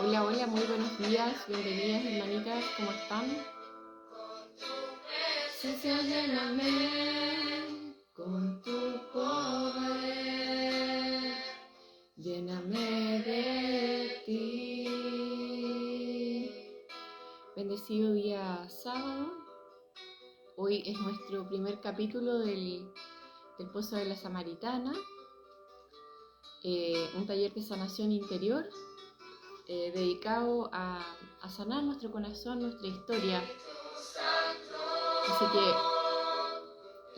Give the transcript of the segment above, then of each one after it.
Hola, hola, muy buenos días, bienvenidas hermanitas, ¿cómo están? Presencia, lléname con tu poder, lléname de ti. Bendecido día sábado, hoy es nuestro primer capítulo del Pozo de la Samaritana, un taller de sanación interior. Dedicado a sanar nuestro corazón, nuestra historia. Así que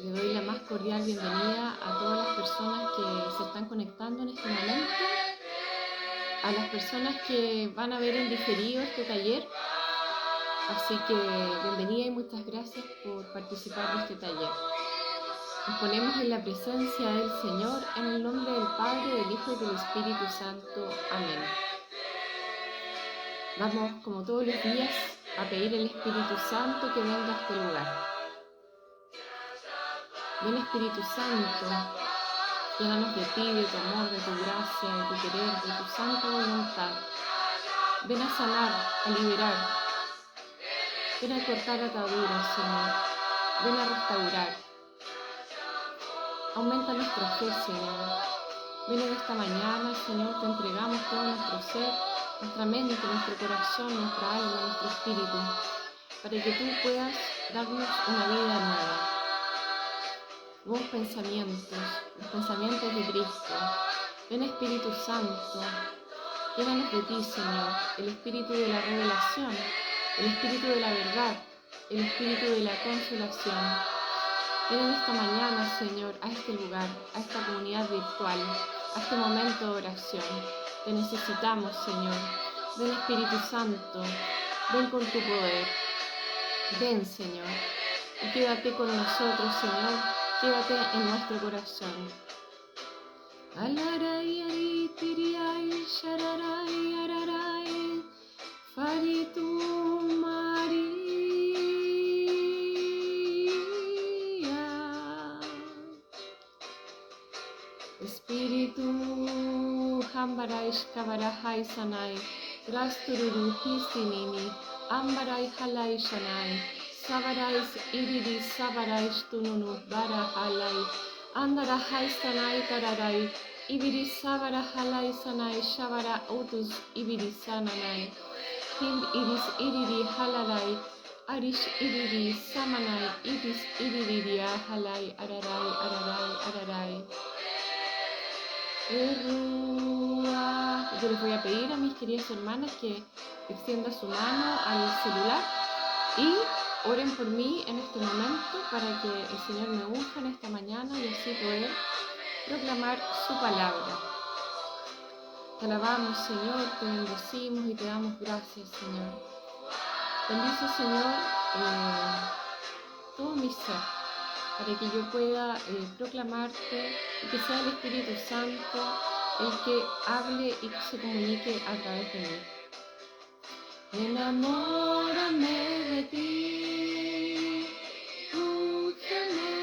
le doy la más cordial bienvenida a todas las personas que se están conectando en este momento, a las personas que van a ver en diferido este taller. Así que bienvenida y muchas gracias por participar de este taller. Nos ponemos en la presencia del Señor en el nombre del Padre, del Hijo y del Espíritu Santo. Amén. Vamos, como todos los días, a pedir al Espíritu Santo que venga a este lugar. Ven, Espíritu Santo, llénanos de ti, de tu amor, de tu gracia, de tu querer, de tu santa voluntad. Ven a sanar, a liberar. Ven a cortar ataduras, Señor. Ven a restaurar. Aumenta nuestra fe, Señor. Ven en esta mañana, Señor, te entregamos todo nuestro ser, nuestra mente, nuestro corazón, nuestra alma, nuestro espíritu, para que tú puedas darnos una vida nueva. Nuevos pensamientos, los pensamientos de Cristo. Ven, Espíritu Santo, llénanos de ti, Señor, el espíritu de la revelación, el espíritu de la verdad, el espíritu de la consolación. Ven en esta mañana, Señor, a este lugar, a esta comunidad virtual, a este momento de oración. Te necesitamos, Señor. Ven, Espíritu Santo, ven con tu poder. Ven, Señor, y quédate con nosotros, Señor. Quédate en nuestro corazón. Alaray, ari, tiriay, shararay, araray, faritu María. Espíritu hambaray, shkabarahai, sanay, trastururu, histinini, ambaray, halay, shanay, sabaray, iriri, sabaray, tununu, barahalay, andarahai, sanay, tararay, ibiri, sabarahalay, sanay, shabara, utus, ibiri, sananay, hind, iris, iriri, halalay, arish, iriri, samanay, iris, iriri, halay, araray, araray, araray. Yo les voy a pedir a mis queridas hermanas que extiendan su mano al celular y oren por mí en este momento para que el Señor me unja en esta mañana y así poder proclamar su palabra. Te alabamos, Señor, te bendecimos y te damos gracias, Señor. Bendice, Señor, todo mi ser, para que yo pueda proclamarte y que sea el Espíritu Santo el que hable y que se comunique a través de mí. Enamórame de ti, úngeme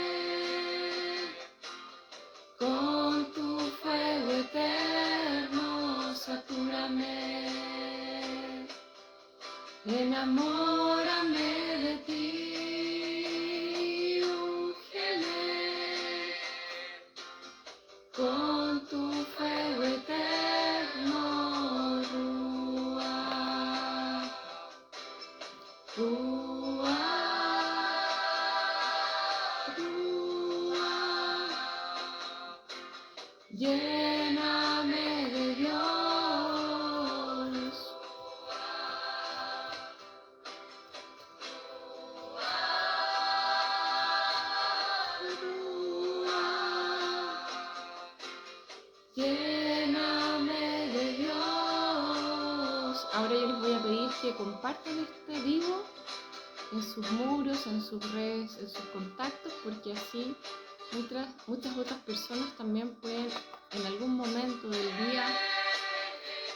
con tu fuego eterno, satúrame. Enamórame de ti. Con tu fuego eterno, Ruach, Ruach, Ruach, lléname de Dios, ahora yo les voy a pedir que compartan este vivo en sus muros, en sus redes, en sus contactos, porque así muchas otras personas también pueden en algún momento del día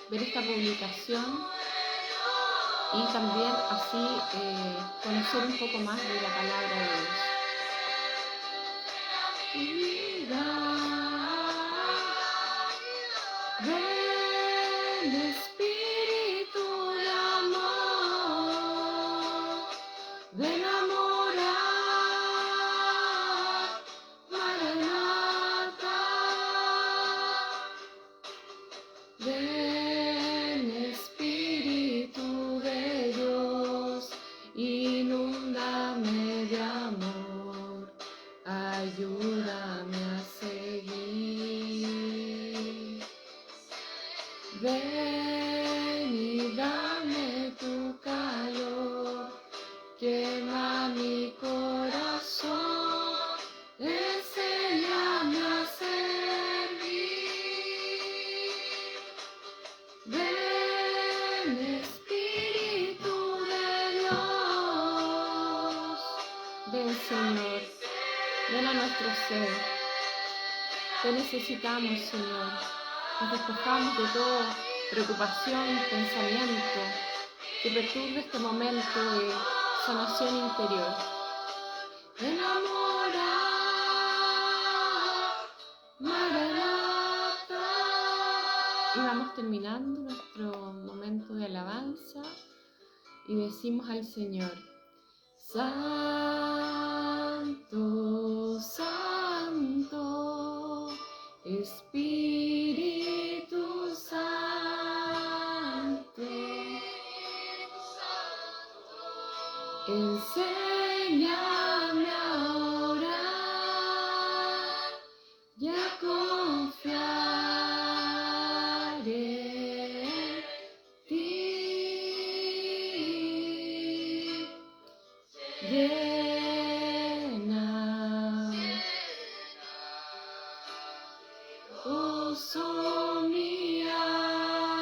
ver esta publicación y también así conocer un poco más de la palabra de Dios. Ven, Espíritu de amor, de enamorar, Maranatha. Ven, Espíritu de Dios, inúndame de amor, ayúdame a seguir. Ven y dame tu calor, quema mi corazón, enséñame a servir. Ven, Espíritu de Dios. Ven, Señor, ven a nuestro ser. Te necesitamos, Señor. Nos despojamos de toda preocupación, pensamiento que perturbe este momento de sanación interior. Enamorar, Maranatha. Y vamos terminando nuestro momento de alabanza y decimos al Señor: Santo, Santo, Espíritu Santo, enséñame a orar y a confiar en ti. Llena, gozo mi alma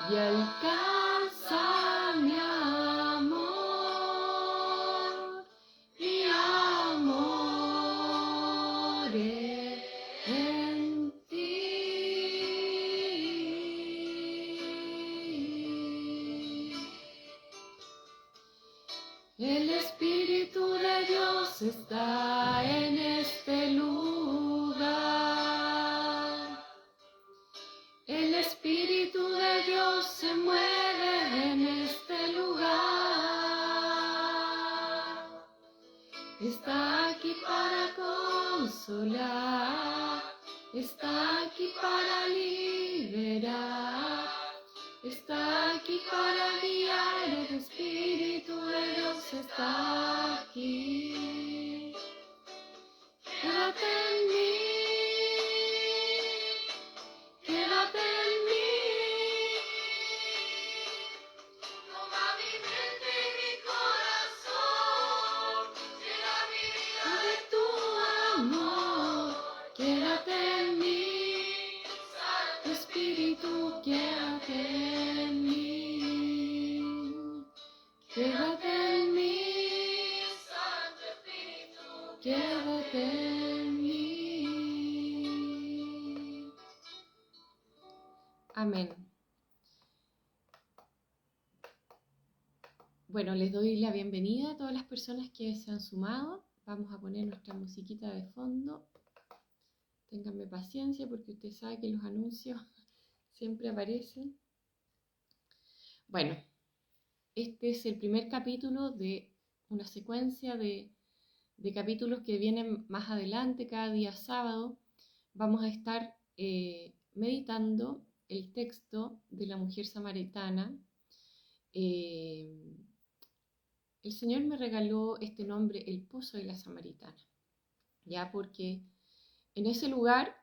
y alcanza mi amor en ti. El Espíritu de Dios está en este lugar. El Espíritu de Dios se mueve en este lugar. Está aquí para consolar, está aquí para liberar, está aquí para guiar. El Espíritu de Dios está aquí. Quédate en mí, quédate en mí. Toma mi mente y mi corazón, llena mi vida de tu amor. Quédate en mí, Santo Espíritu, quédate en mí. Quédate en mí, Santo Espíritu, quédate en mí. Amén. Bueno, les doy la bienvenida a todas las personas que se han sumado. Vamos a poner nuestra musiquita de fondo. Ténganme paciencia porque usted sabe que los anuncios siempre aparecen. Bueno, este es el primer capítulo de una secuencia de capítulos que vienen más adelante. Cada día sábado vamos a estar meditando el texto de la mujer samaritana. El Señor me regaló este nombre, el Pozo de la Samaritana, ya porque en ese lugar,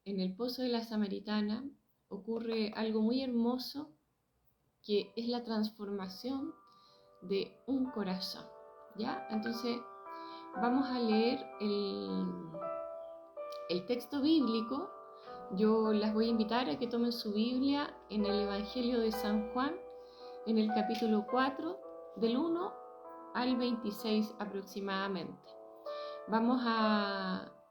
en el Pozo de la Samaritana, ocurre algo muy hermoso, que es la transformación de un corazón, ¿ya? Entonces vamos a leer el texto bíblico Yo las voy a invitar a que tomen su Biblia en el Evangelio de San Juan, en el capítulo 4, del 1 al 26 aproximadamente.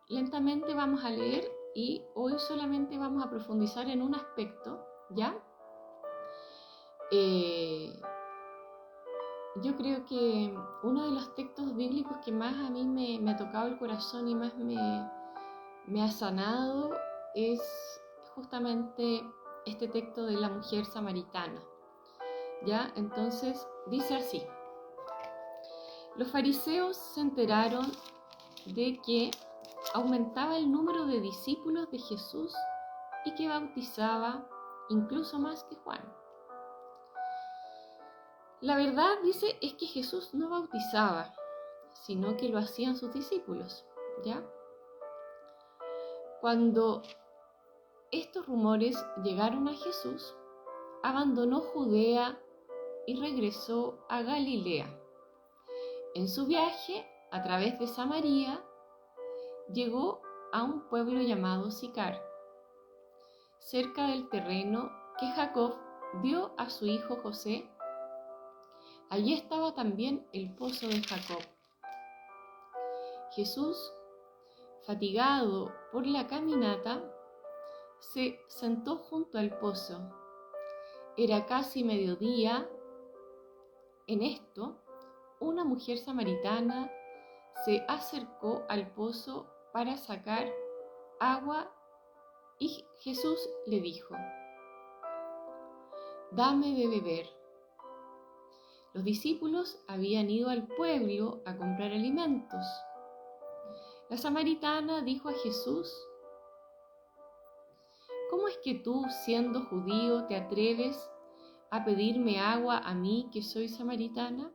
Lentamente vamos a leer y hoy solamente vamos a profundizar en un aspecto, ¿ya? Yo creo que uno de los textos bíblicos que más a mí me ha tocado el corazón y más me ha sanado es justamente este texto de la mujer samaritana, ¿ya? Entonces dice así: los fariseos se enteraron de que aumentaba el número de discípulos de Jesús y que bautizaba incluso más que Juan. La verdad, dice, es que Jesús no bautizaba, sino que lo hacían sus discípulos, ¿ya? Cuando estos rumores llegaron a Jesús, abandonó Judea y regresó a Galilea. En su viaje, a través de Samaria, llegó a un pueblo llamado Sicar, cerca del terreno que Jacob dio a su hijo José. Allí estaba también el pozo de Jacob. Jesús, fatigado por la caminata, se sentó junto al pozo. Era casi mediodía. En esto, una mujer samaritana se acercó al pozo para sacar agua y Jesús le dijo: «Dame de beber». Los discípulos habían ido al pueblo a comprar alimentos. La samaritana dijo a Jesús: «¿Cómo es que tú, siendo judío, te atreves a pedirme agua a mí, que soy samaritana?».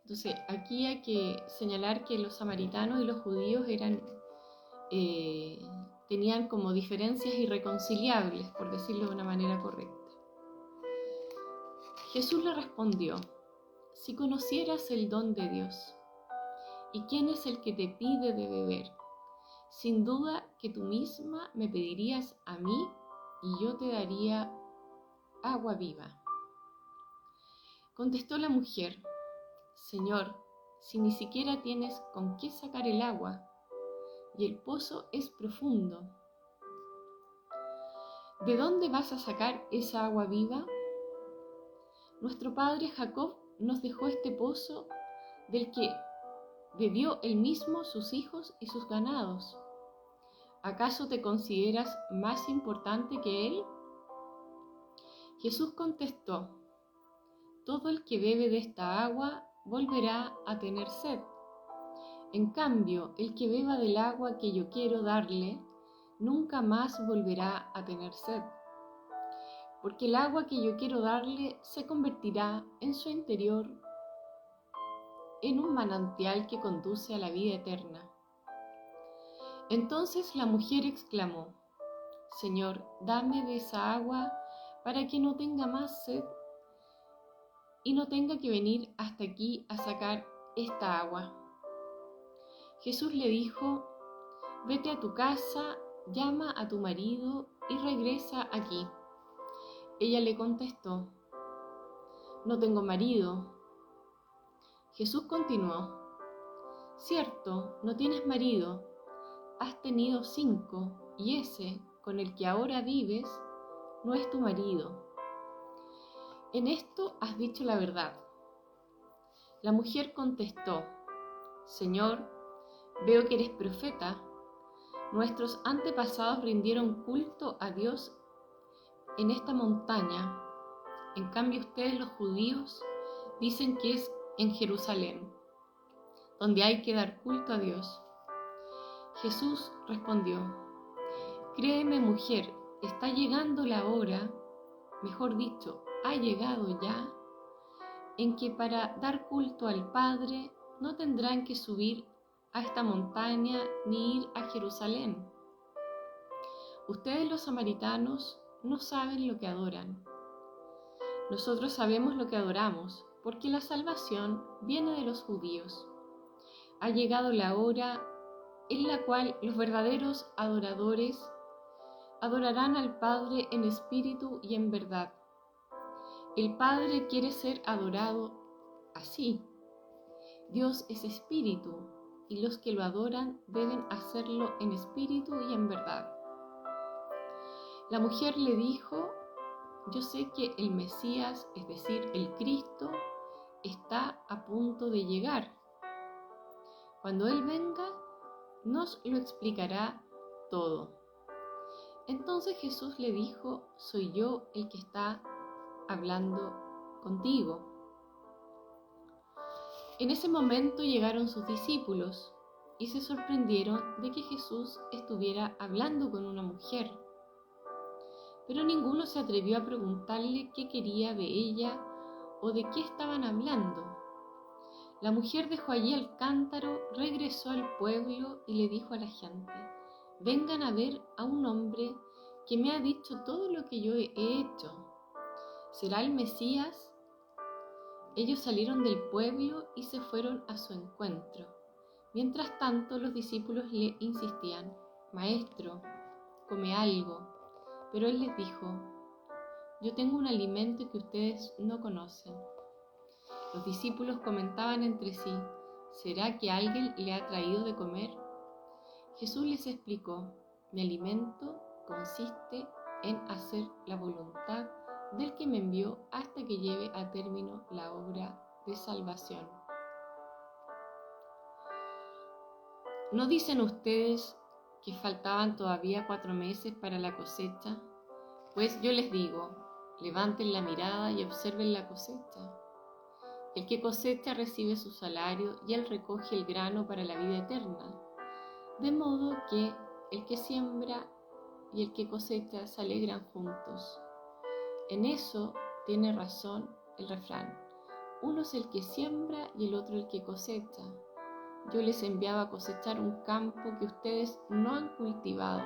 Entonces, aquí hay que señalar que los samaritanos y los judíos tenían como diferencias irreconciliables, por decirlo de una manera correcta. Jesús le respondió: «Si conocieras el don de Dios y quién es el que te pide de beber, sin duda que tú misma me pedirías a mí y yo te daría agua viva». Contestó la mujer: «Señor, si ni siquiera tienes con qué sacar el agua y el pozo es profundo, ¿de dónde vas a sacar esa agua viva? Nuestro padre Jacob nos dejó este pozo del que bebió él mismo, sus hijos y sus ganados. ¿Acaso te consideras más importante que él?». Jesús contestó: «Todo el que bebe de esta agua volverá a tener sed. En cambio, el que beba del agua que yo quiero darle, nunca más volverá a tener sed. Porque el agua que yo quiero darle se convertirá en su interior en un manantial que conduce a la vida eterna». Entonces la mujer exclamó: «Señor, dame de esa agua para que no tenga más sed y no tenga que venir hasta aquí a sacar esta agua». Jesús le dijo: «Vete a tu casa, llama a tu marido y regresa aquí». Ella le contestó: «No tengo marido». Jesús continuó: «Cierto, no tienes marido, has tenido 5 y ese con el que ahora vives no es tu marido. En esto has dicho la verdad». La mujer contestó: «Señor, veo que eres profeta. Nuestros antepasados rindieron culto a Dios en esta montaña. En cambio, ustedes, los judíos, dicen que es en Jerusalén, donde hay que dar culto a Dios». Jesús respondió: «Créeme, mujer, está llegando la hora, mejor dicho, ha llegado ya, en que para dar culto al Padre no tendrán que subir a esta montaña ni ir a Jerusalén. Ustedes, los samaritanos, no saben lo que adoran. Nosotros sabemos lo que adoramos, porque la salvación viene de los judíos. Ha llegado la hora en la cual los verdaderos adoradores adorarán al Padre en espíritu y en verdad. El Padre quiere ser adorado así. Dios es espíritu, y los que lo adoran deben hacerlo en espíritu y en verdad. La mujer le dijo: yo sé que el Mesías, es decir, el Cristo, está a punto de llegar. Cuando Él venga, nos lo explicará todo. Entonces Jesús le dijo: soy yo el que está hablando contigo. En ese momento llegaron sus discípulos y se sorprendieron de que Jesús estuviera hablando con una mujer. Pero ninguno se atrevió a preguntarle qué quería de ella o de qué estaban hablando. La mujer dejó allí el cántaro, regresó al pueblo y le dijo a la gente: vengan a ver a un hombre que me ha dicho todo lo que yo he hecho. ¿Será el Mesías? Ellos salieron del pueblo y se fueron a su encuentro. Mientras tanto, los discípulos le insistían: Maestro, come algo. Pero él les dijo: yo tengo un alimento que ustedes no conocen. Los discípulos comentaban entre sí: ¿será que alguien le ha traído de comer? Jesús les explicó: mi alimento consiste en hacer la voluntad del que me envió hasta que lleve a término la obra de salvación. ¿No dicen ustedes que faltaban todavía 4 meses para la cosecha? Pues yo les digo: levanten la mirada y observen la cosecha. El que cosecha recibe su salario y él recoge el grano para la vida eterna. De modo que el que siembra y el que cosecha se alegran juntos. En eso tiene razón el refrán: uno es el que siembra y el otro el que cosecha. Yo les enviaba a cosechar un campo que ustedes no han cultivado.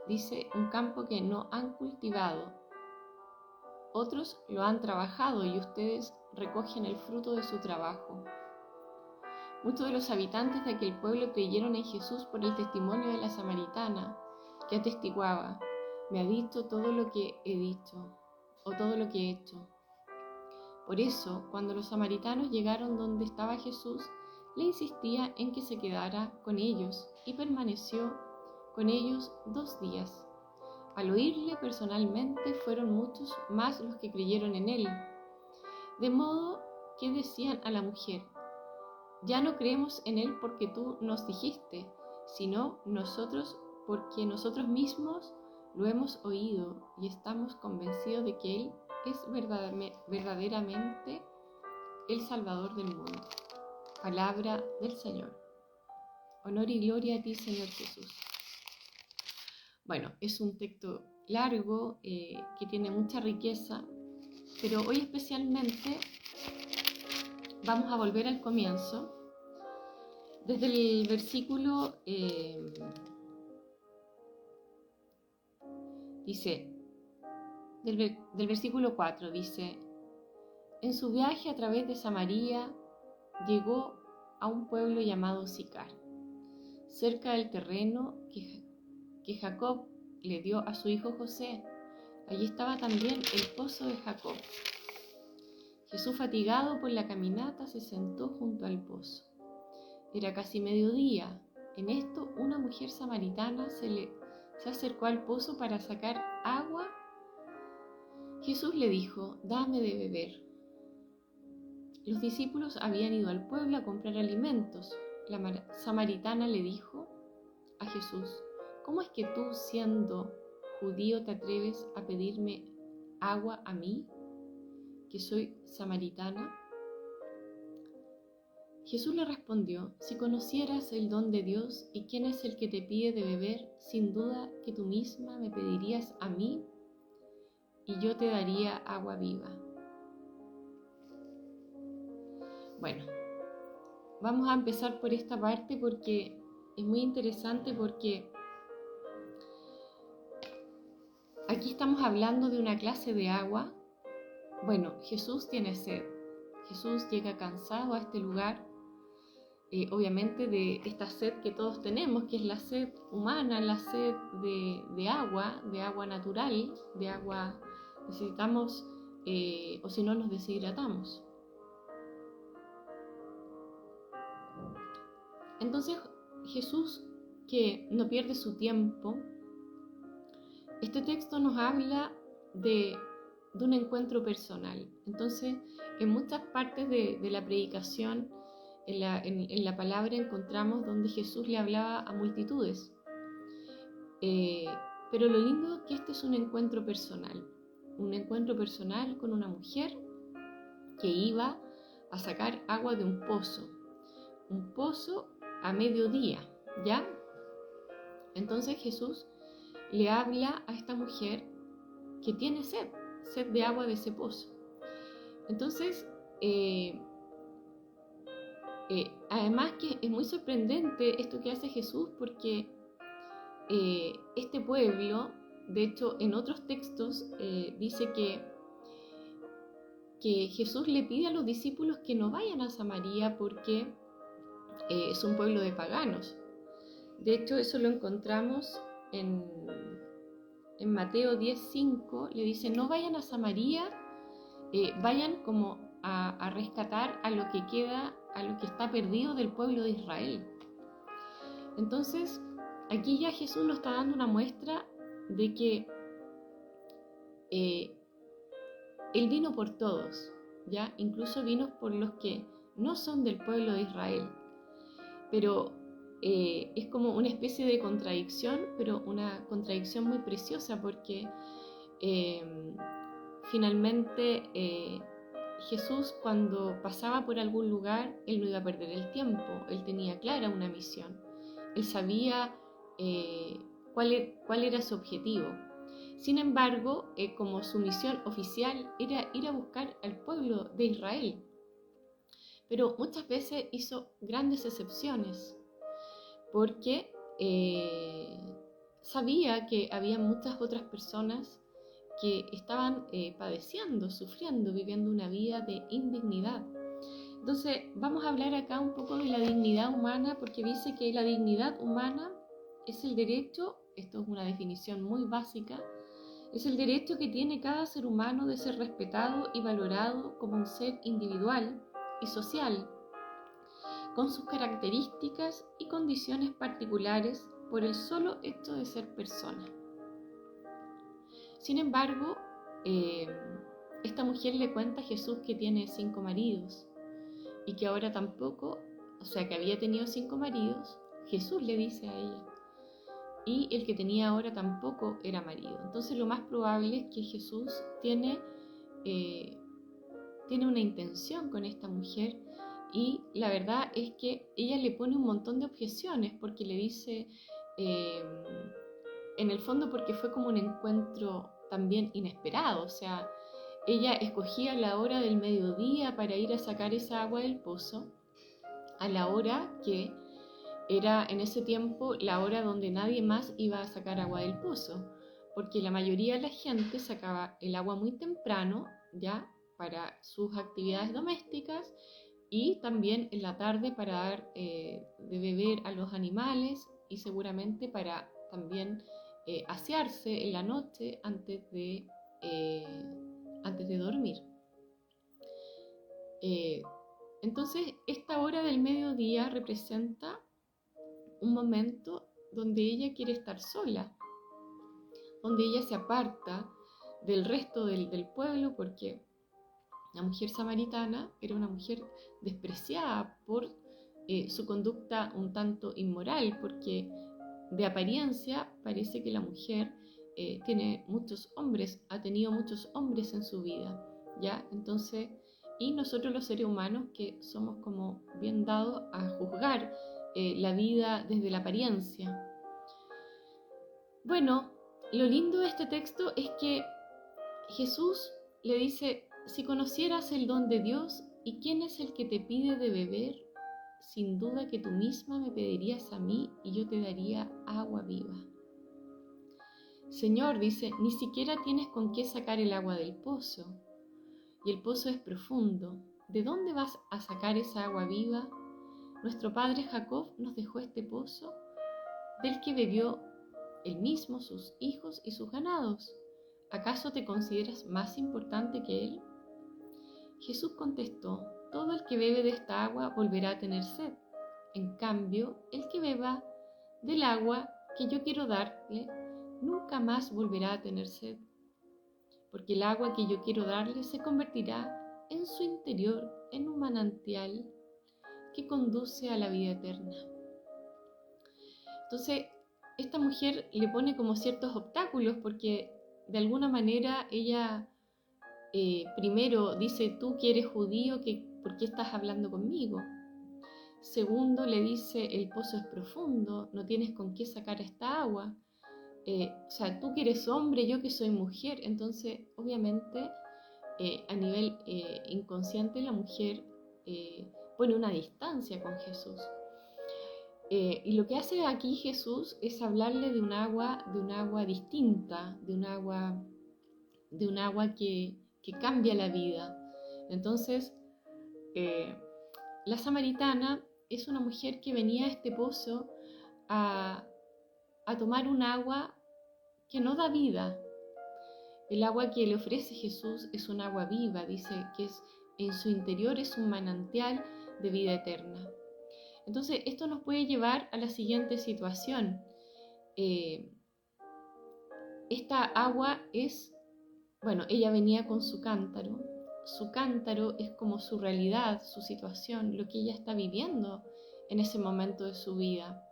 Dice: un campo que no han cultivado. Otros lo han trabajado y ustedes recogen el fruto de su trabajo. Muchos de los habitantes de aquel pueblo creyeron en Jesús por el testimonio de la samaritana, que atestiguaba: me ha dicho todo lo que he dicho, o todo lo que he hecho. Por eso, cuando los samaritanos llegaron donde estaba Jesús, le insistía en que se quedara con ellos y permaneció con ellos 2 días. Al oírle personalmente, fueron muchos más los que creyeron en él. De modo que decían a la mujer: ya no creemos en él porque tú nos dijiste, sino nosotros porque nosotros mismos lo hemos oído y estamos convencidos de que él es verdaderamente el Salvador del mundo. Palabra del Señor. Honor y gloria a ti, Señor Jesús. Bueno, es un texto largo que tiene mucha riqueza, pero hoy especialmente vamos a volver al comienzo, desde el versículo, del versículo 4, dice: en su viaje a través de Samaria llegó a un pueblo llamado Sicar, cerca del terreno que Jacob le dio a su hijo José. Allí estaba también el pozo de Jacob. Jesús, fatigado por la caminata, se sentó junto al pozo. Era casi mediodía. En esto, una mujer samaritana se acercó al pozo para sacar agua. Jesús le dijo: dame de beber. Los discípulos habían ido al pueblo a comprar alimentos. La samaritana le dijo a Jesús: ¿cómo es que tú, siendo judío, te atreves a pedirme agua a mí, que soy samaritana? Jesús le respondió: si conocieras el don de Dios y quién es el que te pide de beber, sin duda que tú misma me pedirías a mí y yo te daría agua viva. Bueno, vamos a empezar por esta parte porque es muy interesante, porque aquí estamos hablando de una clase de agua. Bueno, Jesús tiene sed. Jesús llega cansado a este lugar obviamente de esta sed que todos tenemos, que es la sed humana, la sed de agua natural, de agua necesitamos, o si no nos deshidratamos. Entonces Jesús, que no pierde su tiempo, este texto nos habla de un encuentro personal. Entonces, en muchas partes de la predicación, en la palabra encontramos donde Jesús le hablaba a multitudes. Pero lo lindo es que este es un encuentro personal con una mujer que iba a sacar agua de un pozo a mediodía, ¿ya? Entonces Jesús le habla a esta mujer que tiene sed de agua de ese pozo. Entonces, además que es muy sorprendente esto que hace Jesús, porque este pueblo, de hecho en otros textos dice que Jesús le pide a los discípulos que no vayan a Samaria porque es un pueblo de paganos. De hecho eso lo encontramos en Mateo 10:5, le dice: no vayan a Samaria, vayan como a rescatar a lo que queda, a lo que está perdido del pueblo de Israel. Entonces aquí ya Jesús nos está dando una muestra de que Él vino por todos, ¿ya? Incluso vino por los que no son del pueblo de Israel. Pero es como una especie de contradicción, pero una contradicción muy preciosa, porque finalmente Jesús, cuando pasaba por algún lugar, Él no iba a perder el tiempo. Él tenía clara una misión. Él sabía cuál era su objetivo. Sin embargo, como su misión oficial era ir a buscar al pueblo de Israel. Pero muchas veces hizo grandes excepciones, porque sabía que había muchas otras personas que estaban padeciendo, sufriendo, viviendo una vida de indignidad. Entonces vamos a hablar acá un poco de la dignidad humana, porque dice que la dignidad humana es el derecho, esto es una definición muy básica, es el derecho que tiene cada ser humano de ser respetado y valorado como un ser individual y social, con sus características y condiciones particulares por el solo hecho de ser persona. Sin embargo, esta mujer le cuenta a Jesús que tiene 5 maridos y que ahora tampoco, o sea, que había tenido 5 maridos, Jesús le dice a ella, y el que tenía ahora tampoco era marido. Entonces lo más probable es que Jesús tiene una intención con esta mujer, y la verdad es que ella le pone un montón de objeciones, porque le dice, en el fondo porque fue como un encuentro también inesperado, o sea, ella escogía la hora del mediodía para ir a sacar esa agua del pozo, a la hora que era en ese tiempo la hora donde nadie más iba a sacar agua del pozo, porque la mayoría de la gente sacaba el agua muy temprano, ya, para sus actividades domésticas, y también en la tarde para dar de beber a los animales, y seguramente para también asearse en la noche antes de dormir. Entonces esta hora del mediodía representa un momento donde ella quiere estar sola, donde ella se aparta del resto del pueblo, porque la mujer samaritana era una mujer despreciada por su conducta un tanto inmoral, porque de apariencia parece que la mujer tiene muchos hombres, ha tenido muchos hombres en su vida, ¿ya? Entonces, y nosotros los seres humanos que somos como bien dados a juzgar la vida desde la apariencia. Bueno, lo lindo de este texto es que Jesús le dice: si conocieras el don de Dios y quién es el que te pide de beber, sin duda que tú misma me pedirías a mí y yo te daría agua viva. Señor, dice, ni siquiera tienes con qué sacar el agua del pozo, y el pozo es profundo. ¿De dónde vas a sacar esa agua viva? nuestro padre Jacob nos dejó este pozo del que bebió él mismo, sus hijos y sus ganados. ¿Acaso te consideras más importante que él? Jesús contestó: todo el que bebe de esta agua volverá a tener sed. En cambio, el que beba del agua que yo quiero darle, nunca más volverá a tener sed, porque el agua que yo quiero darle se convertirá en su interior en un manantial que conduce a la vida eterna. Entonces, esta mujer le pone como ciertos obstáculos porque de alguna manera ella primero dice: tú que eres judío, ¿por qué estás hablando conmigo? Segundo, le dice: el pozo es profundo, no tienes con qué sacar esta agua. O sea, tú que eres hombre, yo que soy mujer. Entonces, obviamente, a nivel inconsciente, la mujer pone una distancia con Jesús. Y lo que hace aquí Jesús es hablarle de un agua distinta, de un agua que cambia la vida. Entonces, la samaritana es una mujer que venía a este pozo a tomar un agua que no da vida. El agua que le ofrece Jesús es un agua viva, dice que en su interior es un manantial de vida eterna. Entonces, esto nos puede llevar a la siguiente situación. Esta agua ella venía con su cántaro. Su cántaro es como su realidad, su situación, lo que ella está viviendo en ese momento de su vida.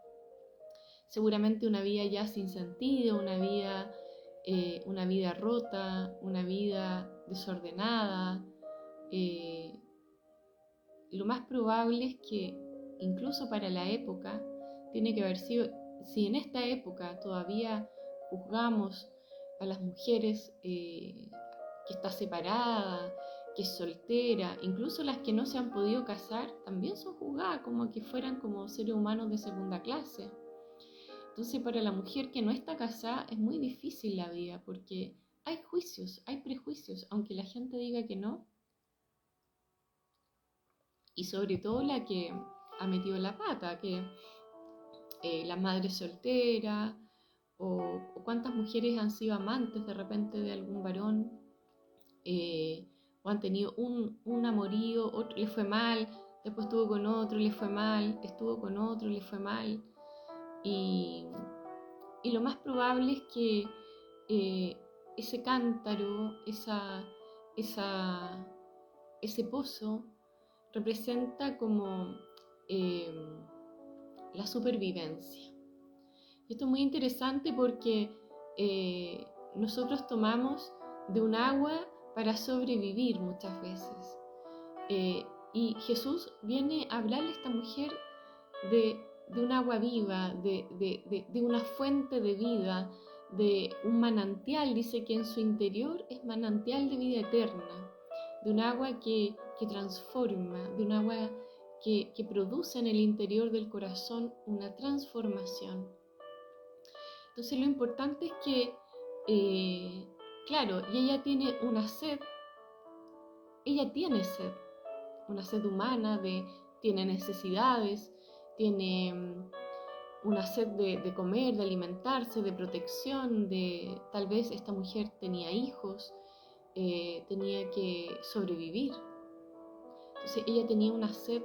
Seguramente una vida ya sin sentido, una vida rota, una vida desordenada. Lo más probable es que incluso para la época tiene que haber sido, si en esta época todavía juzgamos a las mujeres que está separada, que es soltera, incluso las que no se han podido casar, también son juzgadas como que fueran como seres humanos de segunda clase. Entonces, para la mujer que no está casada es muy difícil la vida porque hay juicios, hay prejuicios, aunque la gente diga que no. Y sobre todo la que ha metido la pata, que la madre soltera, o cuántas mujeres han sido amantes de repente de algún varón, o han tenido un amorío, otro le fue mal, después estuvo con otro, le fue mal, estuvo con otro, le fue mal. Y lo más probable es que ese cántaro, ese pozo, representa como la supervivencia. Esto es muy interesante porque nosotros tomamos de un agua para sobrevivir muchas veces. Y Jesús viene a hablarle a esta mujer de un agua viva, de una fuente de vida, de un manantial. Dice que en su interior es manantial de vida eterna, de un agua que transforma, de un agua que produce en el interior del corazón una transformación. Entonces lo importante es que, claro, y ella tiene una sed, una sed humana, tiene necesidades, tiene una sed de comer, de alimentarse, de protección, tal vez esta mujer tenía hijos, tenía que sobrevivir. Entonces ella tenía una sed,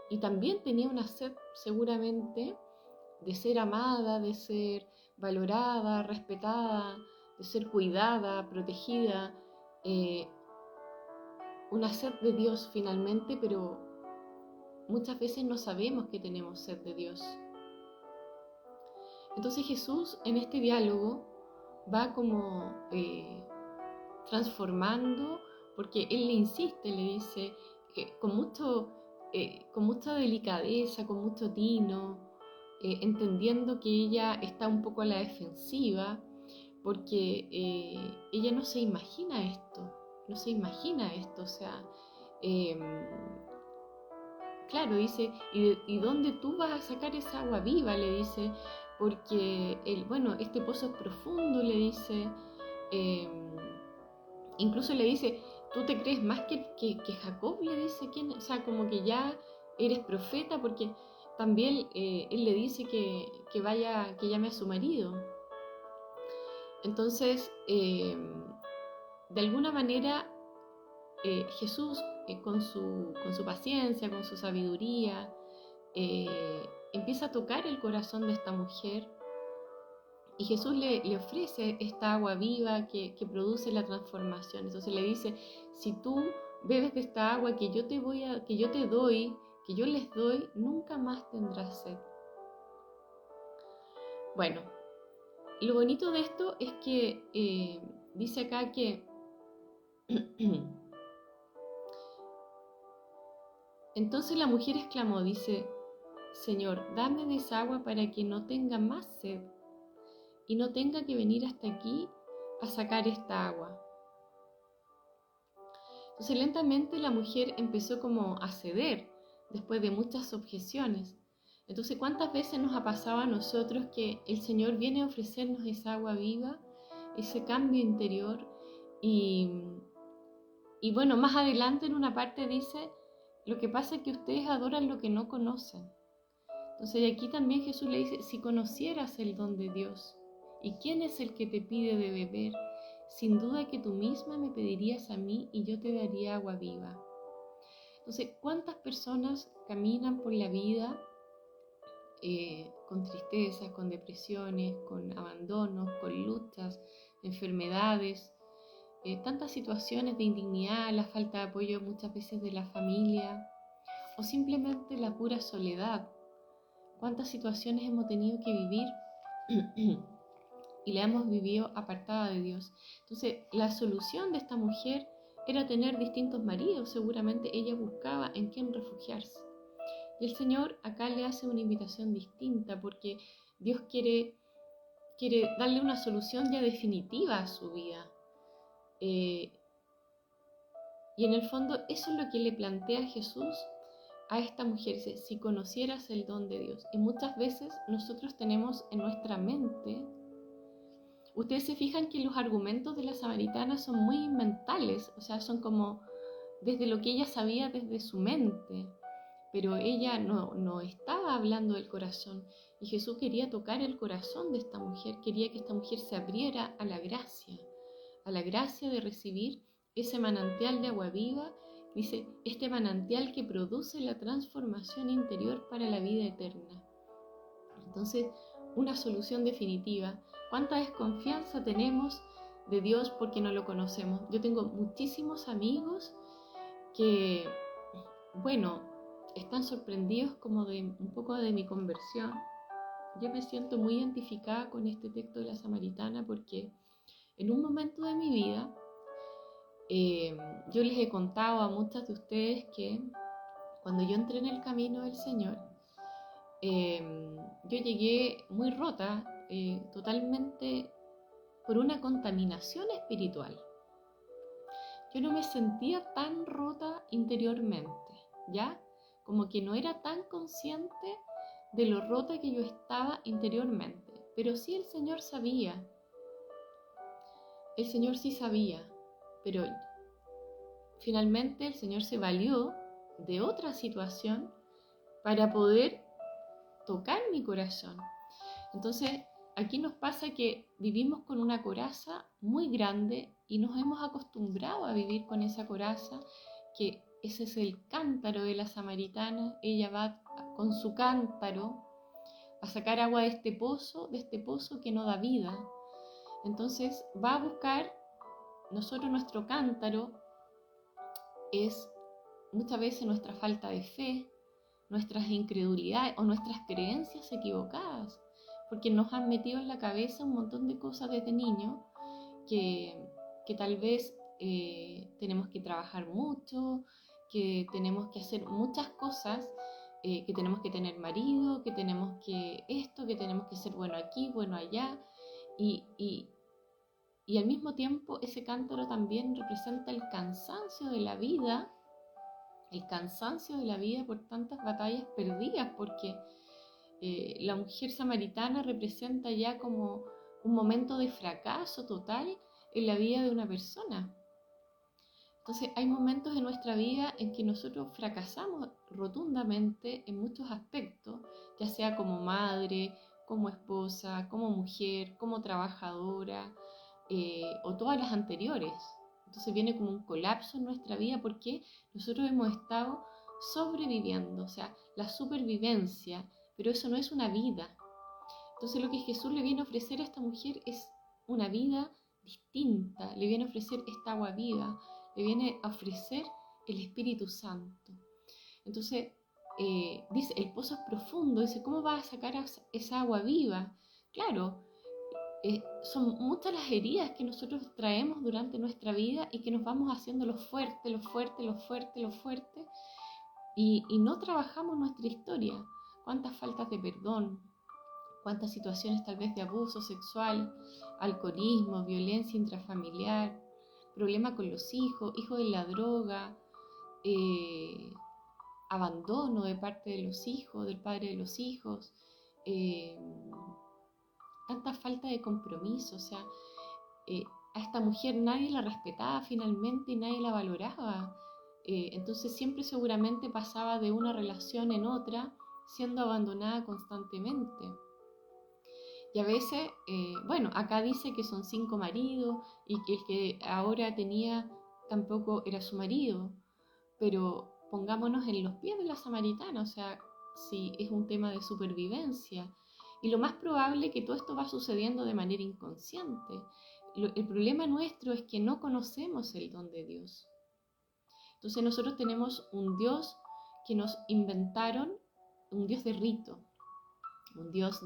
y también tenía una sed seguramente de ser amada, de ser valorada, respetada, de ser cuidada, protegida, una sed de Dios finalmente, pero muchas veces no sabemos que tenemos sed de Dios. Entonces Jesús en este diálogo va como transformando, porque Él le insiste, le dice con mucha delicadeza, con mucho tino, entendiendo que ella está un poco a la defensiva, porque ella no se imagina esto, o sea, claro, dice, ¿y dónde tú vas a sacar esa agua viva? Le dice, porque este pozo es profundo, le dice, incluso le dice, ¿tú te crees más que Jacob? Le dice, ¿quién? O sea, como que ya eres profeta, porque también él le dice que vaya, que llame a su marido. Entonces, de alguna manera, Jesús, con su paciencia, con su sabiduría, empieza a tocar el corazón de esta mujer, y Jesús le ofrece esta agua viva que produce la transformación. Entonces le dice, si tú bebes de esta agua que yo les doy, nunca más tendrás sed. Bueno, lo bonito de esto es que dice acá que entonces la mujer exclamó, dice, Señor, dame de esa agua para que no tenga más sed y no tenga que venir hasta aquí a sacar esta agua. Entonces lentamente la mujer empezó como a ceder después de muchas objeciones. Entonces, ¿cuántas veces nos ha pasado a nosotros que el Señor viene a ofrecernos esa agua viva, ese cambio interior? Y bueno, más adelante en una parte dice, lo que pasa es que ustedes adoran lo que no conocen. Entonces aquí también Jesús le dice, si conocieras el don de Dios, ¿y quién es el que te pide de beber? Sin duda que tú misma me pedirías a mí y yo te daría agua viva. Entonces, ¿cuántas personas caminan por la vida con tristezas, con depresiones, con abandonos, con luchas, enfermedades, tantas situaciones de indignidad, la falta de apoyo muchas veces de la familia o simplemente la pura soledad? ¿Cuántas situaciones hemos tenido que vivir y la hemos vivido apartada de Dios? Entonces, la solución de esta mujer era tener distintos maridos. Seguramente ella buscaba en quién refugiarse. Y el Señor acá le hace una invitación distinta, porque Dios quiere darle una solución ya definitiva a su vida. Y en el fondo eso es lo que le plantea Jesús a esta mujer. Dice, si conocieras el don de Dios. Y muchas veces nosotros tenemos en nuestra mente, ustedes se fijan que los argumentos de la samaritana son muy mentales, o sea, son como desde lo que ella sabía desde su mente. Pero ella no estaba hablando del corazón, y Jesús quería tocar el corazón de esta mujer, quería que esta mujer se abriera a la gracia de recibir ese manantial de agua viva. Dice, este manantial que produce la transformación interior para la vida eterna. Entonces, una solución definitiva. ¿Cuánta desconfianza tenemos de Dios porque no lo conocemos? Yo tengo muchísimos amigos que, bueno, están sorprendidos como de un poco de mi conversión. Yo me siento muy identificada con este texto de la samaritana porque en un momento de mi vida yo les he contado a muchas de ustedes que cuando yo entré en el camino del Señor, yo llegué muy rota, totalmente por una contaminación espiritual. Yo no me sentía tan rota interiormente, ¿ya? Como que no era tan consciente de lo rota que yo estaba interiormente. Pero sí el Señor sabía. El Señor sí sabía. Pero finalmente el Señor se valió de otra situación para poder tocar mi corazón. Entonces, aquí nos pasa que vivimos con una coraza muy grande y nos hemos acostumbrado a vivir con esa coraza, que ese es el cántaro de la samaritana. Ella va con su cántaro a sacar agua de este pozo que no da vida. Entonces va a buscar, nosotros nuestro cántaro es muchas veces nuestra falta de fe, nuestras incredulidades o nuestras creencias equivocadas, porque nos han metido en la cabeza un montón de cosas desde niño que tal vez tenemos que trabajar mucho, que tenemos que hacer muchas cosas, que tenemos que tener marido, que tenemos que esto, que tenemos que ser bueno aquí, bueno allá, y al mismo tiempo ese cántaro también representa el cansancio de la vida, por tantas batallas perdidas, porque la mujer samaritana representa ya como un momento de fracaso total en la vida de una persona. Entonces hay momentos en nuestra vida en que nosotros fracasamos rotundamente en muchos aspectos, ya sea como madre, como esposa, como mujer, como trabajadora, o todas las anteriores. Entonces viene como un colapso en nuestra vida porque nosotros hemos estado sobreviviendo, o sea, la supervivencia, pero eso no es una vida. Entonces lo que Jesús le viene a ofrecer a esta mujer es una vida distinta, le viene a ofrecer esta agua viva, le viene a ofrecer el Espíritu Santo. Entonces, dice, el pozo es profundo, dice, ¿cómo vas a sacar esa agua viva? Claro, son muchas las heridas que nosotros traemos durante nuestra vida y que nos vamos haciendo lo fuerte, lo fuerte, lo fuerte, lo fuerte, y no trabajamos nuestra historia. ¿Cuántas faltas de perdón? ¿Cuántas situaciones tal vez de abuso sexual, alcoholismo, violencia intrafamiliar, problema con los hijos, hijos de la droga, abandono de parte de los hijos, del padre de los hijos, tanta falta de compromiso? O sea, a esta mujer nadie la respetaba finalmente y nadie la valoraba. Entonces siempre seguramente pasaba de una relación en otra, siendo abandonada constantemente. Y a veces, bueno, acá dice que son 5 maridos y que el que ahora tenía tampoco era su marido, pero pongámonos en los pies de la samaritana, o sea, si es un tema de supervivencia. Y lo más probable es que todo esto va sucediendo de manera inconsciente. El problema nuestro es que no conocemos el don de Dios. Entonces nosotros tenemos un Dios que nos inventaron, un Dios de rito, un Dios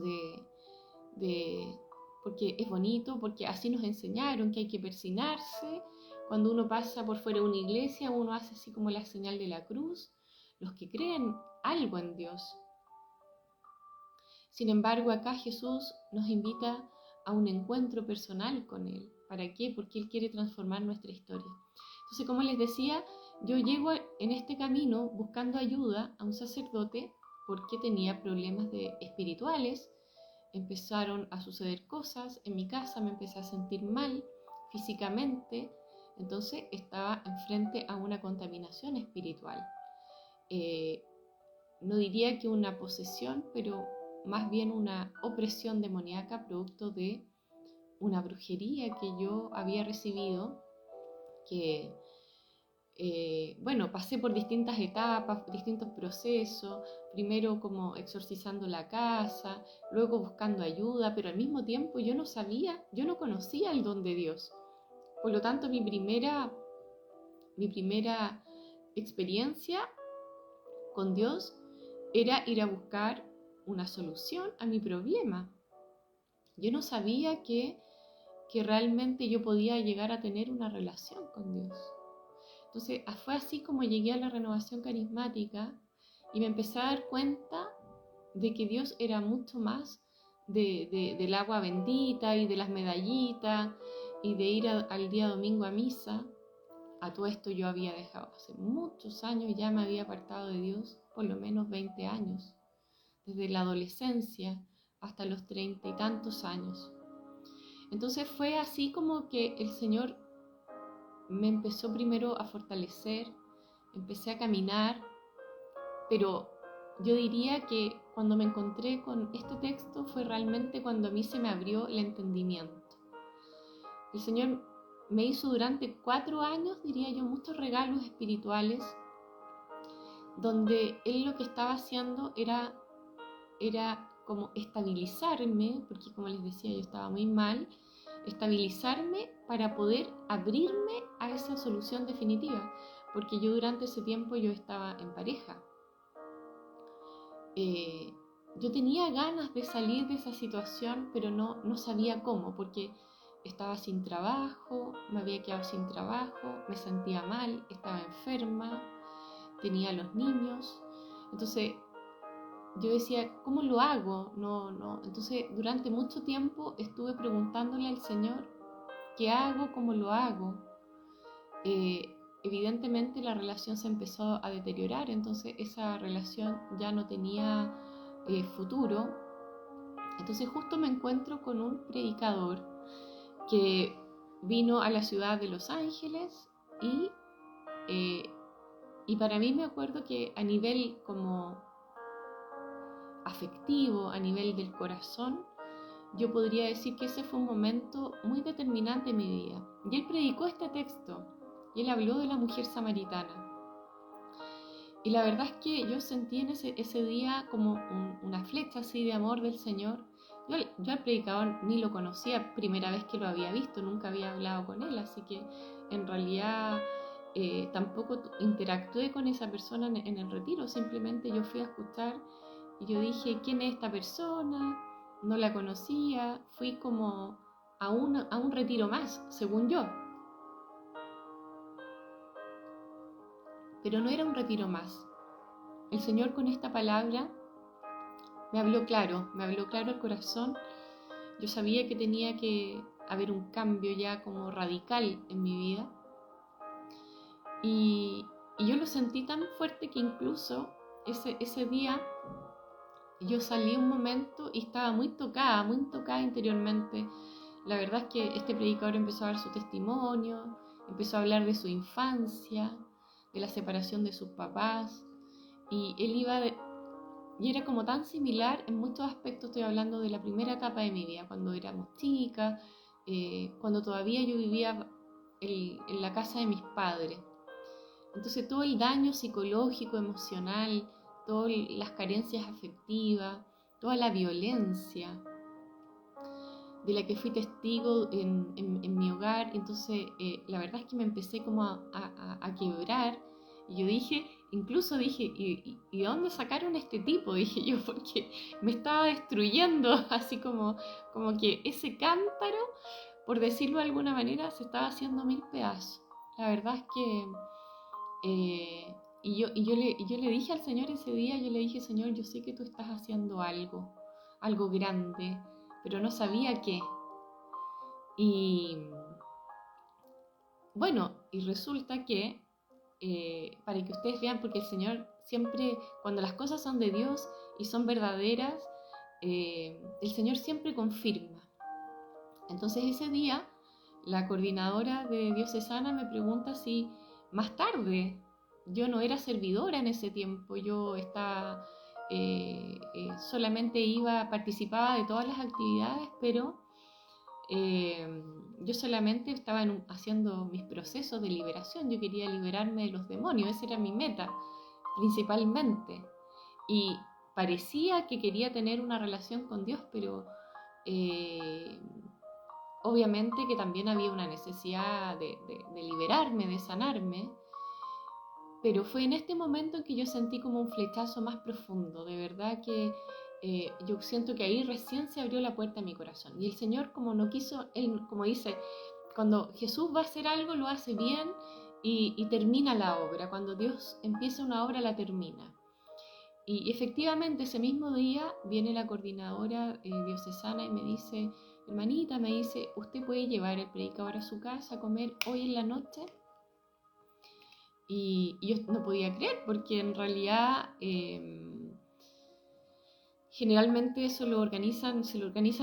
porque es bonito, porque así nos enseñaron que hay que persignarse. Cuando uno pasa por fuera de una iglesia, uno hace así como la señal de la cruz, los que creen algo en Dios. Sin embargo, acá Jesús nos invita a un encuentro personal con Él. ¿Para qué? Porque Él quiere transformar nuestra historia. Entonces, como les decía, yo llego en este camino buscando ayuda a un sacerdote porque tenía problemas espirituales. Empezaron a suceder cosas en mi casa, me empecé a sentir mal físicamente, entonces estaba enfrente a una contaminación espiritual. No diría que una posesión, pero más bien una opresión demoníaca producto de una brujería que yo había recibido, que bueno, pasé por distintas etapas, distintos procesos, primero como exorcizando la casa, luego buscando ayuda, pero al mismo tiempo yo no sabía, yo no conocía el don de Dios. Por lo tanto, mi primera experiencia con Dios era ir a buscar una solución a mi problema. Yo no sabía que realmente yo podía llegar a tener una relación con Dios. Entonces fue así como llegué a la renovación carismática y me empecé a dar cuenta de que Dios era mucho más del agua bendita y de las medallitas y de ir al día domingo a misa. A todo esto yo había dejado hace muchos años, ya me había apartado de Dios, por lo menos 20 años, desde la adolescencia hasta los 30 y tantos años. Entonces fue así como que el Señor me empezó primero a fortalecer, empecé a caminar, pero yo diría que cuando me encontré con este texto fue realmente cuando a mí se me abrió el entendimiento. El Señor me hizo durante 4 años, diría yo, muchos regalos espirituales, donde Él lo que estaba haciendo era como estabilizarme, porque como les decía, yo estaba muy mal, estabilizarme para poder abrirme a esa solución definitiva, porque yo durante ese tiempo yo estaba en pareja. Yo tenía ganas de salir de esa situación, pero no sabía cómo, porque estaba sin trabajo, me había quedado sin trabajo, me sentía mal, estaba enferma, tenía los niños. Entonces yo decía, ¿cómo lo hago? No. Entonces durante mucho tiempo estuve preguntándole al Señor, ¿qué hago? ¿Cómo lo hago? Evidentemente la relación se empezó a deteriorar, entonces esa relación ya no tenía futuro. Entonces justo me encuentro con un predicador que vino a la ciudad de Los Ángeles y Y para mí me acuerdo que a nivel como afectivo, a nivel del corazón, yo podría decir que ese fue un momento muy determinante en mi vida. Y él predicó este texto y él habló de la mujer samaritana. Y la verdad es que yo sentí en ese día como una flecha así de amor del Señor. Yo al predicador ni lo conocía, primera vez que lo había visto, nunca había hablado con él, así que en realidad tampoco interactué con esa persona en el retiro, simplemente yo fui a escuchar y yo dije, ¿quién es esta persona? No la conocía, fui como a un retiro más, según yo. Pero no era un retiro más. El Señor con esta palabra me habló claro el corazón. Yo sabía que tenía que haber un cambio ya como radical en mi vida. Y yo lo sentí tan fuerte que incluso ese día yo salí un momento y estaba muy tocada interiormente. La verdad es que este predicador empezó a dar su testimonio, empezó a hablar de su infancia, de la separación de sus papás, y él y era como tan similar en muchos aspectos. Estoy hablando de la primera etapa de mi vida, cuando éramos chicas, cuando todavía yo vivía en la casa de mis padres. Entonces todo el daño psicológico, emocional, todas las carencias afectivas, toda la violencia de la que fui testigo en mi hogar. Entonces la verdad es que me empecé como a quebrar. Y yo incluso dije, ¿y de dónde sacaron este tipo? Dije yo, porque me estaba destruyendo, así como que ese cántaro, por decirlo de alguna manera, se estaba haciendo mil pedazos. La verdad es que yo le dije al Señor ese día, yo le dije, Señor, yo sé que tú estás haciendo algo grande, pero no sabía qué. Y bueno, y resulta que, para que ustedes vean, porque el Señor siempre, cuando las cosas son de Dios y son verdaderas, el Señor siempre confirma. Entonces ese día, la coordinadora de Diocesana me pregunta si más tarde, yo no era servidora en ese tiempo, yo estaba, solamente participaba de todas las actividades, pero yo solamente estaba haciendo mis procesos de liberación. Yo quería liberarme de los demonios, esa era mi meta principalmente, y parecía que quería tener una relación con Dios, pero obviamente que también había una necesidad de liberarme, de sanarme. Pero fue en este momento en que yo sentí como un flechazo más profundo. De verdad que yo siento que ahí recién se abrió la puerta a mi corazón. Y el Señor, como no quiso, Él, como dice, cuando Jesús va a hacer algo, lo hace bien y termina la obra. Cuando Dios empieza una obra, la termina. Y efectivamente ese mismo día viene la coordinadora diocesana y me dice, hermanita, me dice, ¿usted puede llevar al predicador a su casa a comer hoy en la noche? Y yo no podía creer, porque en realidad generalmente se lo organizan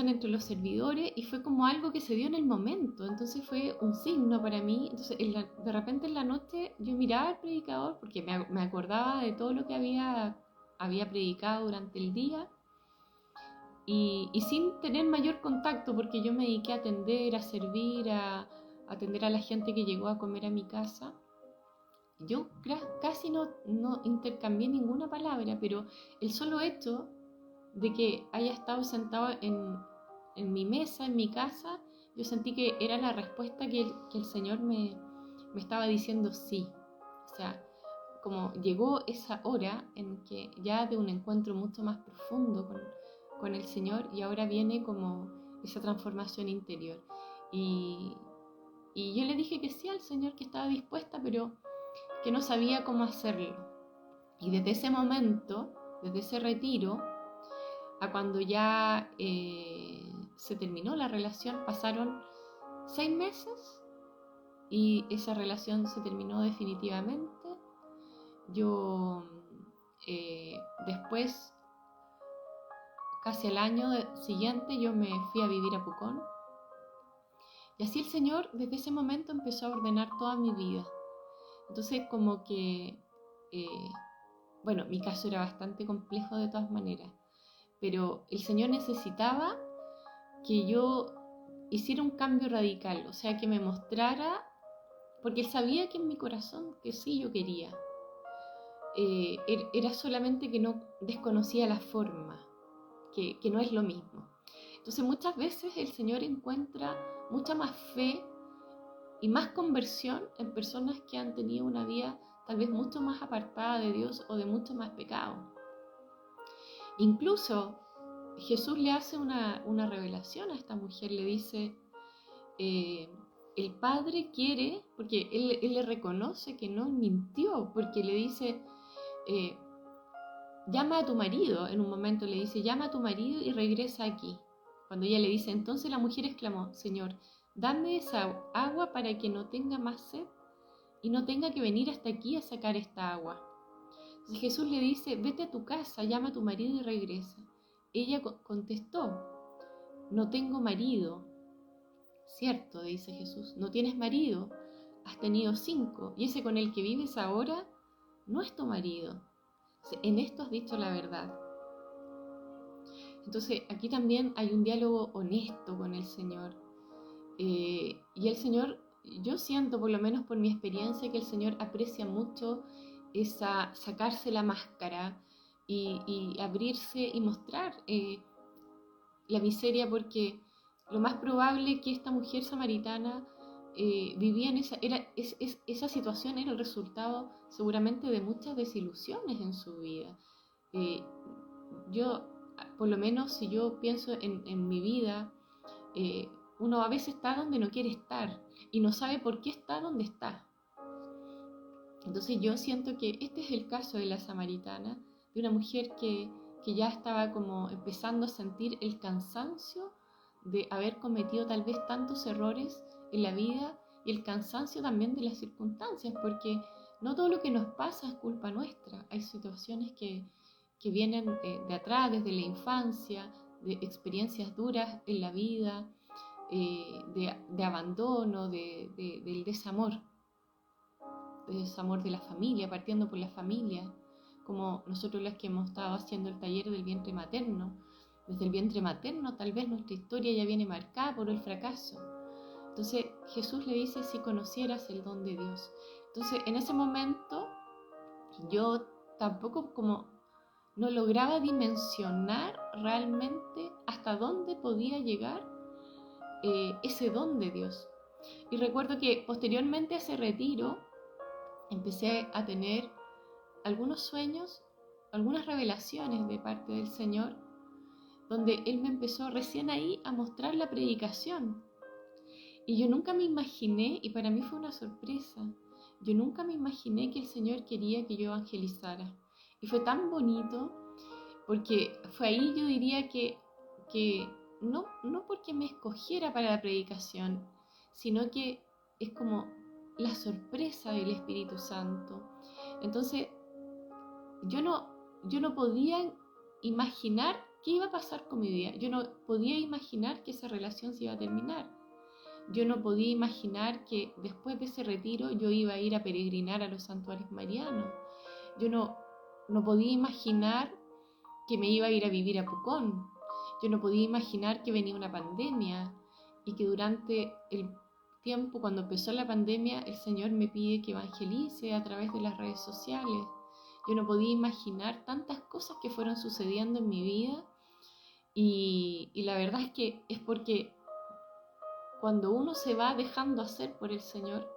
entre los servidores, y fue como algo que se dio en el momento. Entonces fue un signo para mí. Entonces de repente en la noche yo miraba al predicador, porque me acordaba de todo lo que había predicado durante el día, y sin tener mayor contacto, porque yo me dediqué a atender, a servir, a atender a la gente que llegó a comer a mi casa. Yo casi no intercambié ninguna palabra, pero el solo hecho de que haya estado sentado en mi mesa, en mi casa, yo sentí que era la respuesta que el Señor me estaba diciendo sí. O sea, como llegó esa hora en que ya de un encuentro mucho más profundo con el Señor, y ahora viene como esa transformación interior. Y yo le dije que sí al Señor, que estaba dispuesta, pero que no sabía cómo hacerlo. Y desde ese momento, desde ese retiro, a cuando ya se terminó la relación, pasaron 6 meses y esa relación se terminó definitivamente. Yo después, casi al año siguiente, yo me fui a vivir a Pucón. Y así el Señor desde ese momento empezó a ordenar toda mi vida. Entonces como que, bueno, mi caso era bastante complejo de todas maneras, pero el Señor necesitaba que yo hiciera un cambio radical, o sea, que me mostrara, porque Él sabía que en mi corazón que sí yo quería, era solamente que no desconocía la forma, que no es lo mismo. Entonces muchas veces el Señor encuentra mucha más fe y más conversión en personas que han tenido una vida tal vez mucho más apartada de Dios o de mucho más pecado. Incluso Jesús le hace una revelación a esta mujer, le dice, el Padre quiere, porque él le reconoce que no mintió, porque le dice, llama a tu marido, en un momento le dice, llama a tu marido y regresa aquí. Cuando ella le dice, entonces la mujer exclamó, Señor, dame esa agua para que no tenga más sed y no tenga que venir hasta aquí a sacar esta agua. Entonces Jesús le dice, vete a tu casa, llama a tu marido y regresa. Ella contestó, no tengo marido. Cierto, dice Jesús, no tienes marido, has tenido 5 y ese con el que vives ahora no es tu marido. En esto has dicho la verdad. Entonces aquí también hay un diálogo honesto con el Señor. Y el Señor, yo siento por lo menos por mi experiencia que el Señor aprecia mucho esa sacarse la máscara y abrirse y mostrar la miseria, porque lo más probable que esta mujer samaritana vivía en esa situación era el resultado seguramente de muchas desilusiones en su vida. Yo, por lo menos si yo pienso en mi vida, uno a veces está donde no quiere estar y no sabe por qué está donde está. Entonces yo siento que este es el caso de la samaritana, de una mujer que ya estaba como empezando a sentir el cansancio de haber cometido tal vez tantos errores en la vida y el cansancio también de las circunstancias, porque no todo lo que nos pasa es culpa nuestra. Hay situaciones que vienen de atrás, desde la infancia, de experiencias duras en la vida, de abandono, del desamor de la familia, partiendo por la familia, como nosotros las que hemos estado haciendo el taller del vientre materno. Desde el vientre materno tal vez nuestra historia ya viene marcada por el fracaso. Entonces Jesús le dice, si conocieras el don de Dios. Entonces en ese momento yo tampoco como no lograba dimensionar realmente hasta dónde podía llegar ese don de Dios. Y recuerdo que posteriormente a ese retiro empecé a tener algunos sueños, algunas revelaciones de parte del Señor, donde Él me empezó recién ahí a mostrar la predicación. Y yo nunca me imaginé, y para mí fue una sorpresa, yo nunca me imaginé que el Señor quería que yo evangelizara. Y fue tan bonito, porque fue ahí yo diría que no porque me escogiera para la predicación, sino que es como la sorpresa del Espíritu Santo. Entonces, yo no podía imaginar qué iba a pasar con mi vida. Yo no podía imaginar que esa relación se iba a terminar. Yo no podía imaginar que después de ese retiro yo iba a ir a peregrinar a los santuarios marianos. Yo no podía imaginar que me iba a ir a vivir a Pucón. Yo no podía imaginar que venía una pandemia y que durante el tiempo, cuando empezó la pandemia, el Señor me pide que evangelice a través de las redes sociales. Yo no podía imaginar tantas cosas que fueron sucediendo en mi vida y la verdad es que es porque cuando uno se va dejando hacer por el Señor,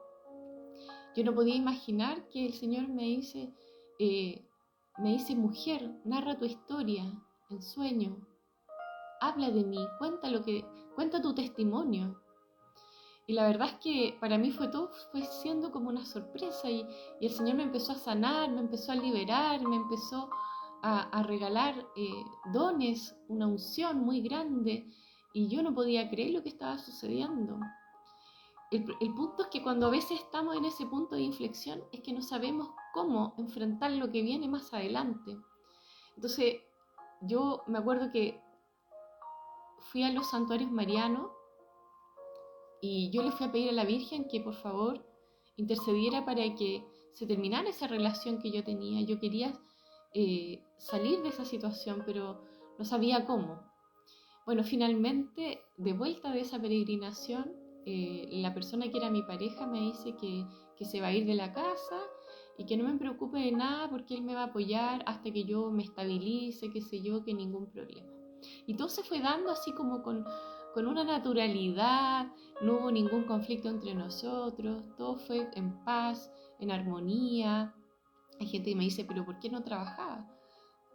yo no podía imaginar que el Señor me dice, mujer, narra tu historia en sueño, habla de mí, cuenta tu testimonio. Y la verdad es que para mí fue siendo como una sorpresa y el Señor me empezó a sanar, me empezó a liberar, me empezó a regalar dones, una unción muy grande y yo no podía creer lo que estaba sucediendo. El punto es que cuando a veces estamos en ese punto de inflexión es que no sabemos cómo enfrentar lo que viene más adelante. Entonces yo me acuerdo que fui a los santuarios marianos y yo le fui a pedir a la Virgen que por favor intercediera para que se terminara esa relación que yo tenía. Yo quería salir de esa situación, pero no sabía cómo. Bueno, finalmente, de vuelta de esa peregrinación, la persona que era mi pareja me dice que se va a ir de la casa y que no me preocupe de nada porque él me va a apoyar hasta que yo me estabilice, qué sé yo, que ningún problema. Y todo se fue dando así como con una naturalidad, no hubo ningún conflicto entre nosotros, todo fue en paz, en armonía. Hay gente que me dice, pero ¿por qué no trabajaba?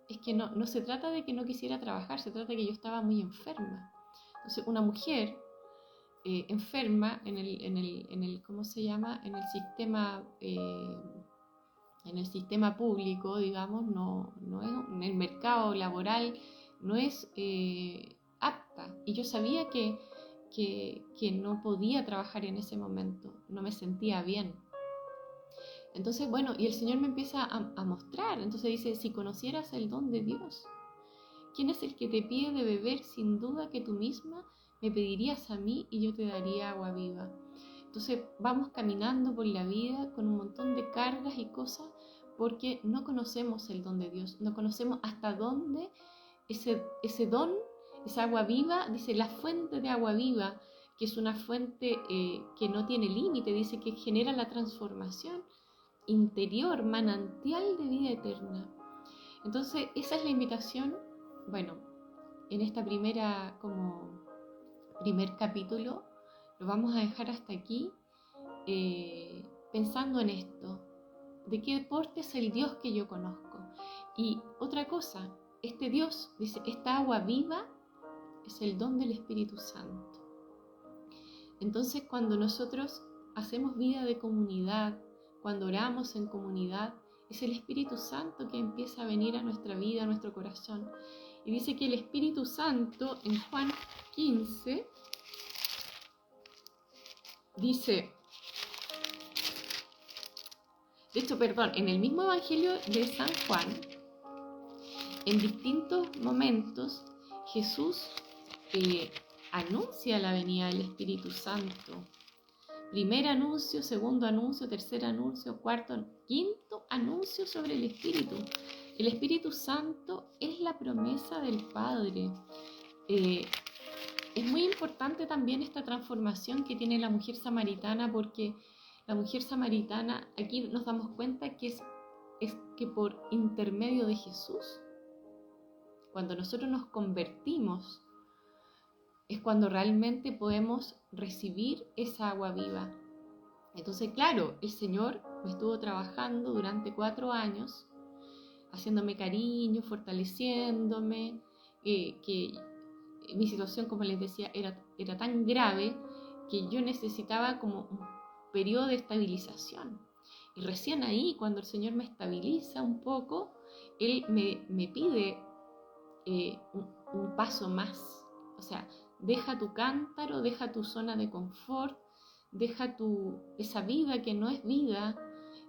Es que no se trata de que no quisiera trabajar, se trata de que yo estaba muy enferma. Entonces, una mujer enferma en el ¿cómo se llama? En el sistema público, digamos, no es, en el mercado laboral no es apta. Y yo sabía que no podía trabajar en ese momento, no me sentía bien. Entonces, bueno, y el Señor me empieza a mostrar. Entonces dice, si conocieras el don de Dios, ¿quién es el que te pide de beber? Sin duda que tú misma me pedirías a mí y yo te daría agua viva. Entonces vamos caminando por la vida con un montón de cargas y cosas porque no conocemos el don de Dios, no conocemos hasta dónde ese don, esa agua viva, dice la fuente de agua viva, que es una fuente que no tiene límite, dice que genera la transformación interior, manantial de vida eterna. Entonces esa es la invitación, bueno, en esta primer capítulo lo vamos a dejar hasta aquí, pensando en esto, de qué deporte es el Dios que yo conozco. Y otra cosa, este Dios, dice, esta agua viva es el don del Espíritu Santo. Entonces cuando nosotros hacemos vida de comunidad, cuando oramos en comunidad, es el Espíritu Santo que empieza a venir a nuestra vida, a nuestro corazón. Y dice que el Espíritu Santo en Juan 15 dice, de hecho, en el mismo Evangelio de San Juan, en distintos momentos, Jesús anuncia la venida del Espíritu Santo. Primer anuncio, segundo anuncio, tercer anuncio, cuarto, quinto anuncio sobre el Espíritu. El Espíritu Santo es la promesa del Padre. Es muy importante también esta transformación que tiene la mujer samaritana, porque la mujer samaritana, aquí nos damos cuenta que es que por intermedio de Jesús, cuando nosotros nos convertimos, es cuando realmente podemos recibir esa agua viva. Entonces, claro, el Señor me estuvo trabajando durante 4 años, haciéndome cariño, fortaleciéndome, que mi situación, como les decía, era tan grave que yo necesitaba como un periodo de estabilización. Y recién ahí, cuando el Señor me estabiliza un poco, Él me pide un paso más. O sea, deja tu cántaro, deja tu zona de confort, deja esa vida que no es vida,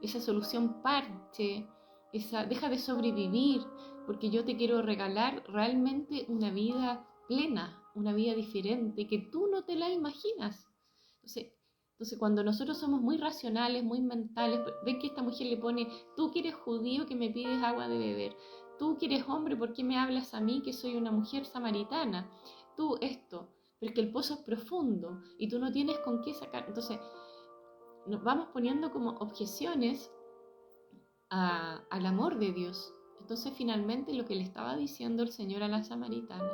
esa solución parche, deja de sobrevivir, porque yo te quiero regalar realmente una vida plena, una vida diferente, que tú no te la imaginas. Entonces cuando nosotros somos muy racionales, muy mentales, ven que esta mujer le pone, tú que eres judío que me pides agua de beber, tú que eres hombre, ¿por qué me hablas a mí que soy una mujer samaritana? Tú esto, pero es que el pozo es profundo y tú no tienes con qué sacar. Entonces nos vamos poniendo como objeciones al amor de Dios. Entonces finalmente lo que le estaba diciendo el Señor a la samaritana,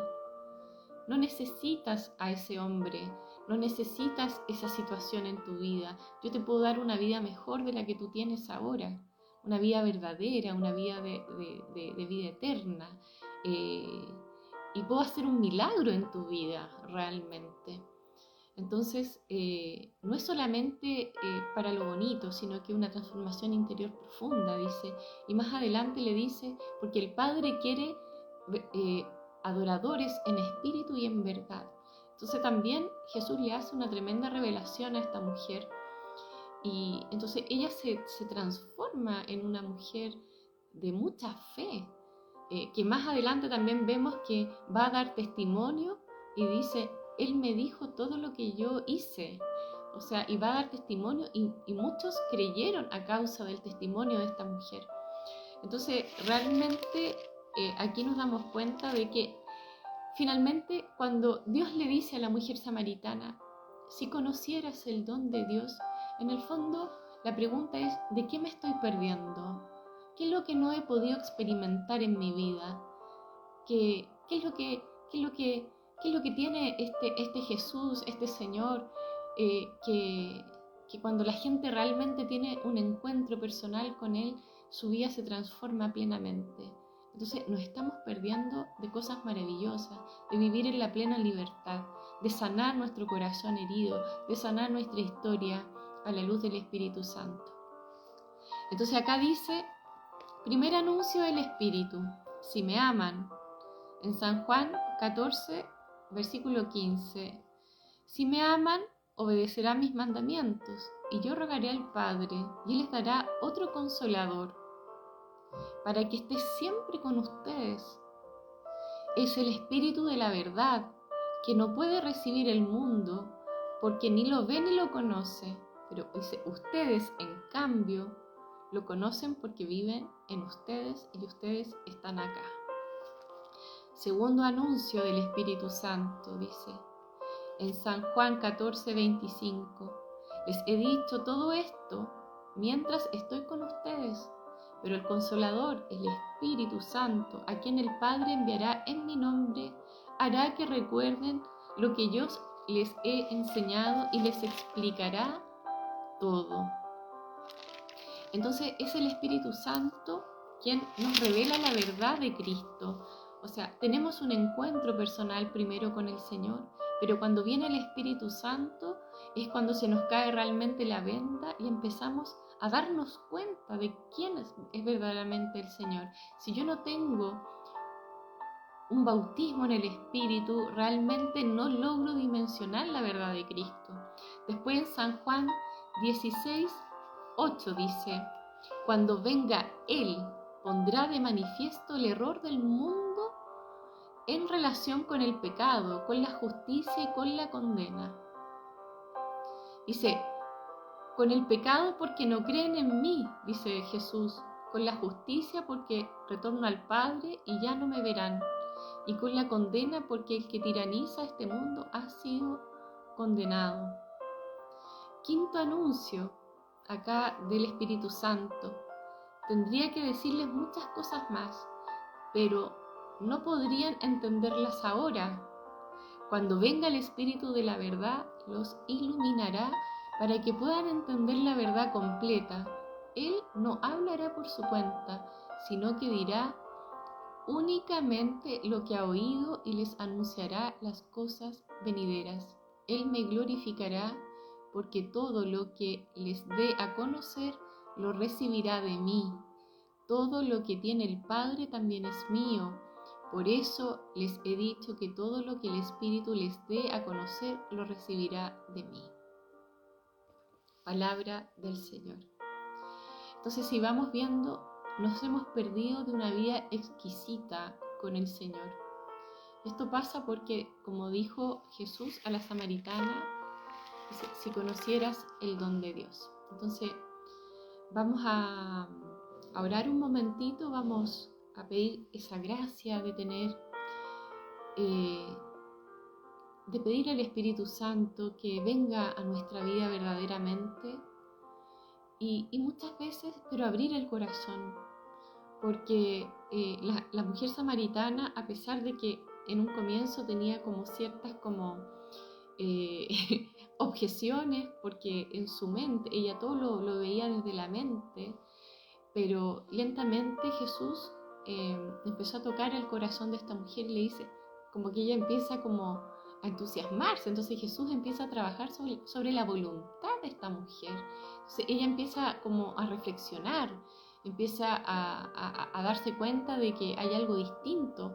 no necesitas a ese hombre, no necesitas esa situación en tu vida. Yo te puedo dar una vida mejor de la que tú tienes ahora, una vida verdadera, una vida de vida eterna. Y puedo hacer un milagro en tu vida realmente. Entonces, no es solamente para lo bonito, sino que una transformación interior profunda, dice. Y más adelante le dice, porque el Padre quiere adoradores en espíritu y en verdad. Entonces también Jesús le hace una tremenda revelación a esta mujer. Y entonces ella se transforma en una mujer de mucha fe, que más adelante también vemos que va a dar testimonio y dice, Él me dijo todo lo que yo hice. O sea, y va a dar testimonio y muchos creyeron a causa del testimonio de esta mujer. Entonces, realmente aquí nos damos cuenta de que finalmente cuando Dios le dice a la mujer samaritana, si conocieras el don de Dios, en el fondo la pregunta es, ¿de qué me estoy perdiendo? ¿Qué es lo que no he podido experimentar en mi vida? ¿Qué es lo que tiene este Jesús, este Señor, que cuando la gente realmente tiene un encuentro personal con Él, su vida se transforma plenamente? Entonces nos estamos perdiendo de cosas maravillosas, de vivir en la plena libertad, de sanar nuestro corazón herido, de sanar nuestra historia a la luz del Espíritu Santo. Entonces acá dice, primer anuncio del Espíritu, si me aman. En San Juan 14, versículo 15, si me aman, obedecerán mis mandamientos, y yo rogaré al Padre, y Él les dará otro consolador, para que esté siempre con ustedes. Es el Espíritu de la verdad, que no puede recibir el mundo, porque ni lo ve ni lo conoce, pero dice, ustedes en cambio lo conocen porque viven en ustedes y ustedes están acá. Segundo anuncio del Espíritu Santo, dice en San Juan 14, 25, les he dicho todo esto mientras estoy con ustedes, pero el Consolador, el Espíritu Santo, a quien el Padre enviará en mi nombre, hará que recuerden lo que yo les he enseñado y les explicará todo. Entonces es el Espíritu Santo quien nos revela la verdad de Cristo. O sea, tenemos un encuentro personal primero con el Señor, pero cuando viene el Espíritu Santo es cuando se nos cae realmente la venda y empezamos a darnos cuenta de quién es verdaderamente el Señor. Si yo no tengo un bautismo en el Espíritu, realmente no logro dimensionar la verdad de Cristo. Después en San Juan 16, 8 dice, cuando venga Él, pondrá de manifiesto el error del mundo en relación con el pecado, con la justicia y con la condena. Dice, con el pecado porque no creen en mí, dice Jesús, con la justicia porque retorno al Padre y ya no me verán, y con la condena porque el que tiraniza este mundo ha sido condenado. Quinto anuncio acá del Espíritu Santo. Tendría que decirles muchas cosas más, pero no podrían entenderlas ahora. Cuando venga el Espíritu de la verdad, los iluminará para que puedan entender la verdad completa. Él no hablará por su cuenta, sino que dirá únicamente lo que ha oído y les anunciará las cosas venideras. Él me glorificará porque todo lo que les dé a conocer lo recibirá de mí. Todo lo que tiene el Padre también es mío. Por eso les he dicho que todo lo que el Espíritu les dé a conocer lo recibirá de mí. Palabra del Señor. Entonces, si vamos viendo, nos hemos perdido de una vida exquisita con el Señor. Esto pasa porque, como dijo Jesús a la samaritana, dice, si conocieras el don de Dios. Entonces, vamos a orar un momentito, vamos a pedir esa gracia de tener, de pedir al Espíritu Santo que venga a nuestra vida verdaderamente y muchas veces, pero abrir el corazón, porque la mujer samaritana, a pesar de que en un comienzo tenía como ciertas objeciones, porque en su mente, ella todo lo veía desde la mente, pero lentamente Jesús empezó a tocar el corazón de esta mujer y le dice, como que ella empieza como a entusiasmarse. Entonces Jesús empieza a trabajar sobre la voluntad de esta mujer. Entonces ella empieza como a reflexionar, empieza a darse cuenta de que hay algo distinto.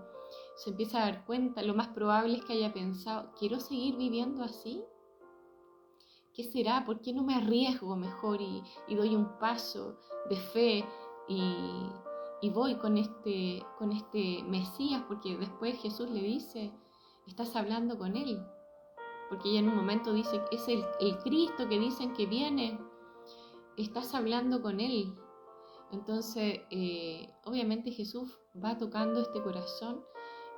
Se empieza a dar cuenta, lo más probable es que haya pensado, ¿quiero seguir viviendo así? ¿Qué será? ¿Por qué no me arriesgo mejor y doy un paso de fe y voy con este Mesías? Porque después Jesús le dice, estás hablando con Él. porque ella en un momento dice, es el Cristo que dicen que viene, estás hablando con Él. Entonces, obviamente Jesús va tocando este corazón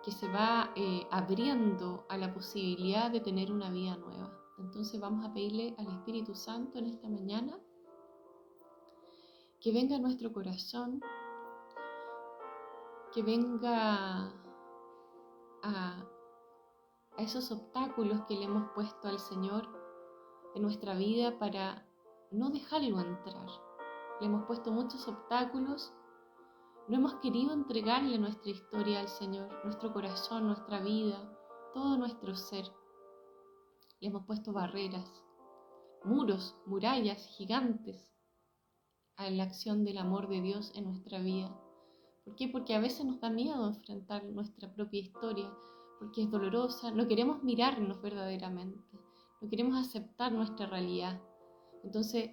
que se va abriendo a la posibilidad de tener una vida nueva. Entonces vamos a pedirle al Espíritu Santo en esta mañana que venga a nuestro corazón, que venga a esos obstáculos que le hemos puesto al Señor en nuestra vida para no dejarlo entrar. Le hemos puesto muchos obstáculos, no hemos querido entregarle nuestra historia al Señor, nuestro corazón, nuestra vida, todo nuestro ser. Le hemos puesto barreras, muros, murallas gigantes a la acción del amor de Dios en nuestra vida. ¿Por qué? Porque a veces nos da miedo enfrentar nuestra propia historia, porque es dolorosa, no queremos mirarnos verdaderamente, no queremos aceptar nuestra realidad. Entonces,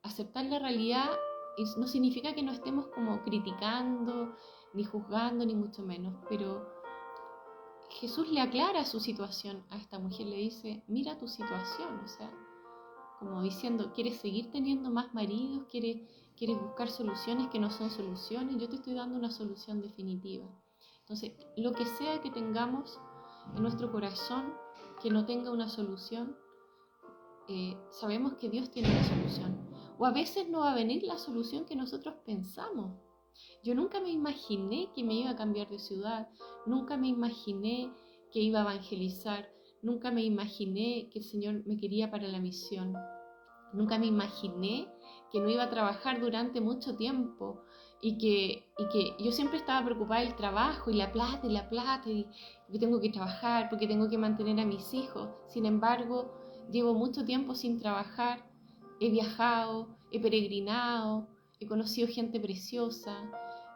aceptar la realidad no significa que no estemos como criticando, ni juzgando, ni mucho menos, pero Jesús le aclara su situación a esta mujer, le dice, mira tu situación, o sea, como diciendo, ¿quieres seguir teniendo más maridos? ¿Quieres buscar soluciones que no son soluciones? Yo te estoy dando una solución definitiva. Entonces, lo que sea que tengamos en nuestro corazón que no tenga una solución, sabemos que Dios tiene una solución. O a veces no va a venir la solución que nosotros pensamos. Yo nunca me imaginé que me iba a cambiar de ciudad, nunca me imaginé que iba a evangelizar, nunca me imaginé que el Señor me quería para la misión, nunca me imaginé que no iba a trabajar durante mucho tiempo y que yo siempre estaba preocupada del trabajo y la plata y que tengo que trabajar porque tengo que mantener a mis hijos. Sin embargo, llevo mucho tiempo sin trabajar, he viajado, he peregrinado, he conocido gente preciosa,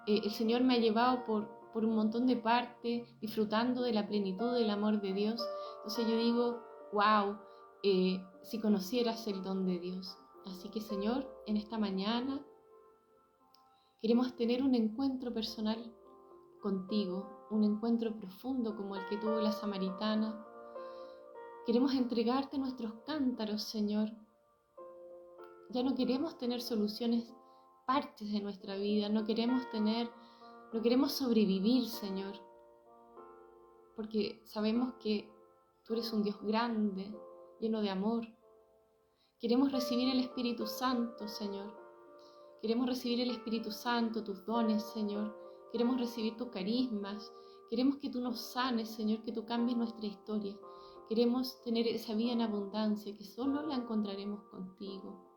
el Señor me ha llevado por un montón de partes, disfrutando de la plenitud del amor de Dios. Entonces yo digo, wow, si conocieras el don de Dios. Así que Señor, en esta mañana queremos tener un encuentro personal contigo, un encuentro profundo como el que tuvo la samaritana. Queremos entregarte nuestros cántaros, Señor. Ya no queremos tener soluciones parches de nuestra vida, no queremos sobrevivir, Señor, porque sabemos que tú eres un Dios grande, lleno de amor. Queremos recibir el Espíritu Santo, Señor. Queremos recibir el Espíritu Santo, tus dones, Señor. Queremos recibir tus carismas. Queremos que tú nos sanes, Señor, que tú cambies nuestra historia. Queremos tener esa vida en abundancia que solo la encontraremos contigo.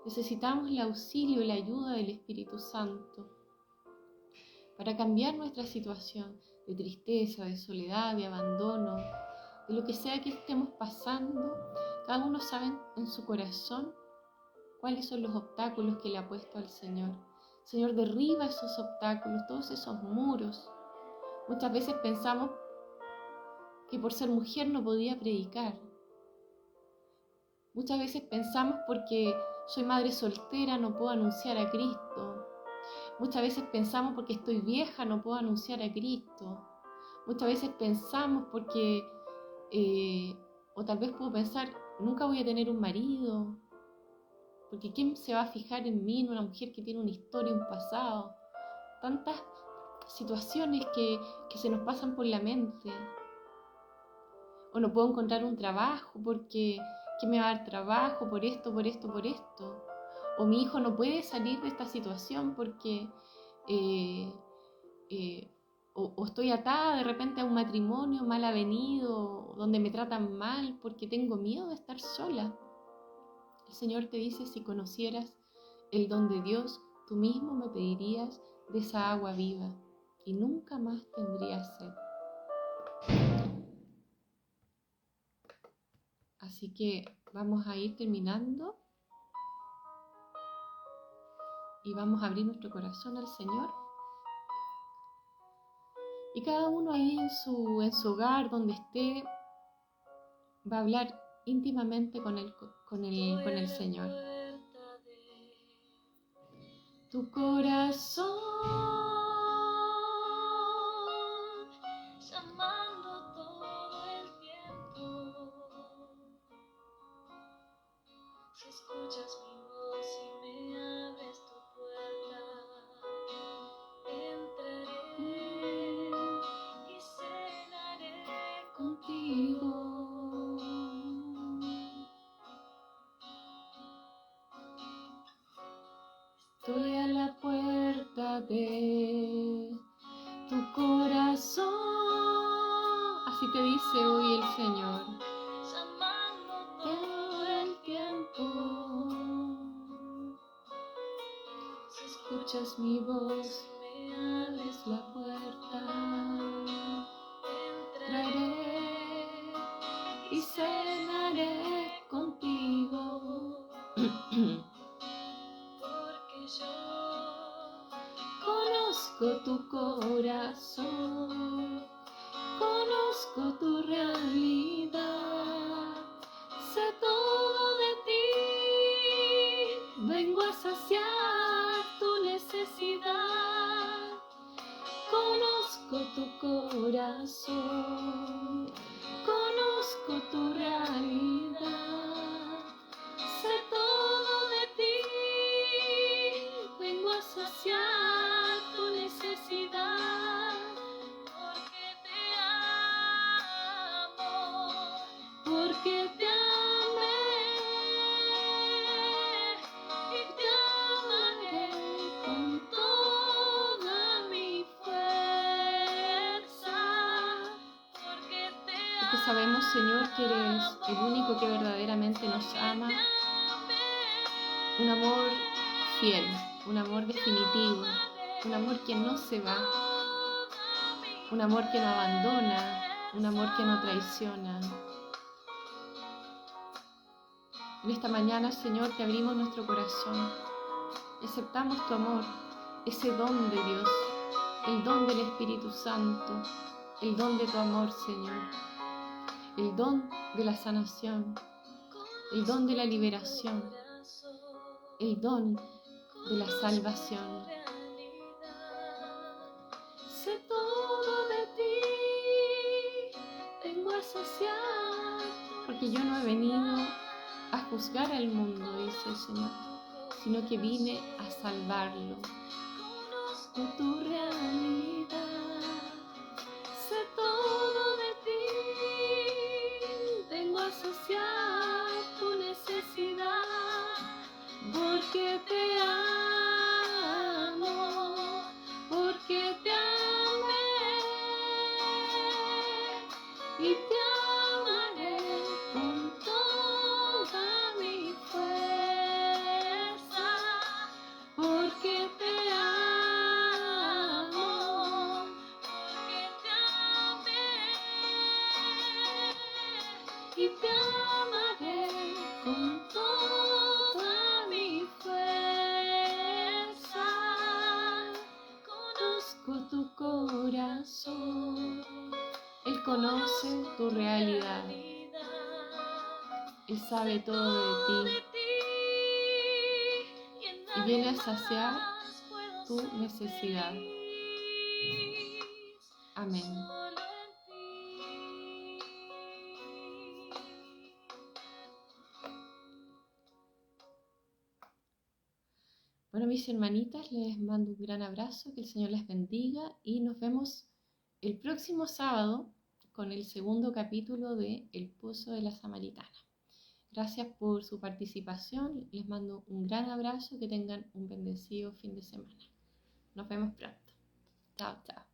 Necesitamos el auxilio y la ayuda del Espíritu Santo para cambiar nuestra situación de tristeza, de soledad, de abandono, de lo que sea que estemos pasando. Cada uno sabe en su corazón cuáles son los obstáculos que le ha puesto al Señor. Señor, derriba esos obstáculos, todos esos muros. Muchas veces pensamos que por ser mujer no podía predicar. Muchas veces pensamos porque soy madre soltera no puedo anunciar a Cristo. Muchas veces pensamos porque estoy vieja no puedo anunciar a Cristo. Muchas veces pensamos porque, o tal vez puedo pensar, nunca voy a tener un marido, porque ¿quién se va a fijar en mí, en una mujer que tiene una historia, un pasado? Tantas situaciones que se nos pasan por la mente. O no puedo encontrar un trabajo porque ¿quién me va a dar trabajo por esto, por esto, por esto? O mi hijo no puede salir de esta situación porque o estoy atada de repente a un matrimonio mal avenido, donde me tratan mal porque tengo miedo de estar sola. El Señor te dice, si conocieras el don de Dios, tú mismo me pedirías de esa agua viva y nunca más tendrías sed. Así que vamos a ir terminando y vamos a abrir nuestro corazón al Señor. Y cada uno ahí en su hogar, donde esté, va a hablar íntimamente con el Señor. Tu corazón llamando todo el tiempo. Así te dice hoy el Señor. Todo el tiempo, si escuchas mi voz, me abres la puerta. Entraré y cenaré contigo. Porque yo conozco tu corazón, conozco tu realidad, sé todo de ti, vengo a saciar tu necesidad, conozco tu corazón, conozco tu realidad, sé todo de ti, vengo a saciar tu necesidad, porque te amo, porque te amé y te amaré con toda mi fuerza, porque sabemos, Señor, que eres el único que verdaderamente nos ama. Un amor fiel, un amor definitivo, un amor que no se va, un amor que no abandona, un amor que no traiciona. En esta mañana, Señor, te abrimos nuestro corazón, aceptamos tu amor, ese don de Dios, el don del Espíritu Santo, el don de tu amor, Señor, el don de la sanación, el don de la liberación, el don de la salvación. Sé todo de ti, vengo a saciar, porque yo no he venido a juzgar al mundo, dice el Señor, sino que vine a salvarlo. Conozco tu realidad, sé todo de ti, vengo a saciar tu necesidad, porque te amo, porque te amé y te amaré con toda mi fuerza, porque te amo, porque te amé y te amaré con toda mi fuerza. Conozco tu corazón, Él conoce tu realidad, Él sabe todo de ti y viene a saciar tu necesidad. Amén. Bueno, mis hermanitas, les mando un gran abrazo, que el Señor les bendiga y nos vemos el próximo sábado con el segundo capítulo de El Pozo de la Samaritana. Gracias por su participación, les mando un gran abrazo, que tengan un bendecido fin de semana. Nos vemos pronto. Chao, chao.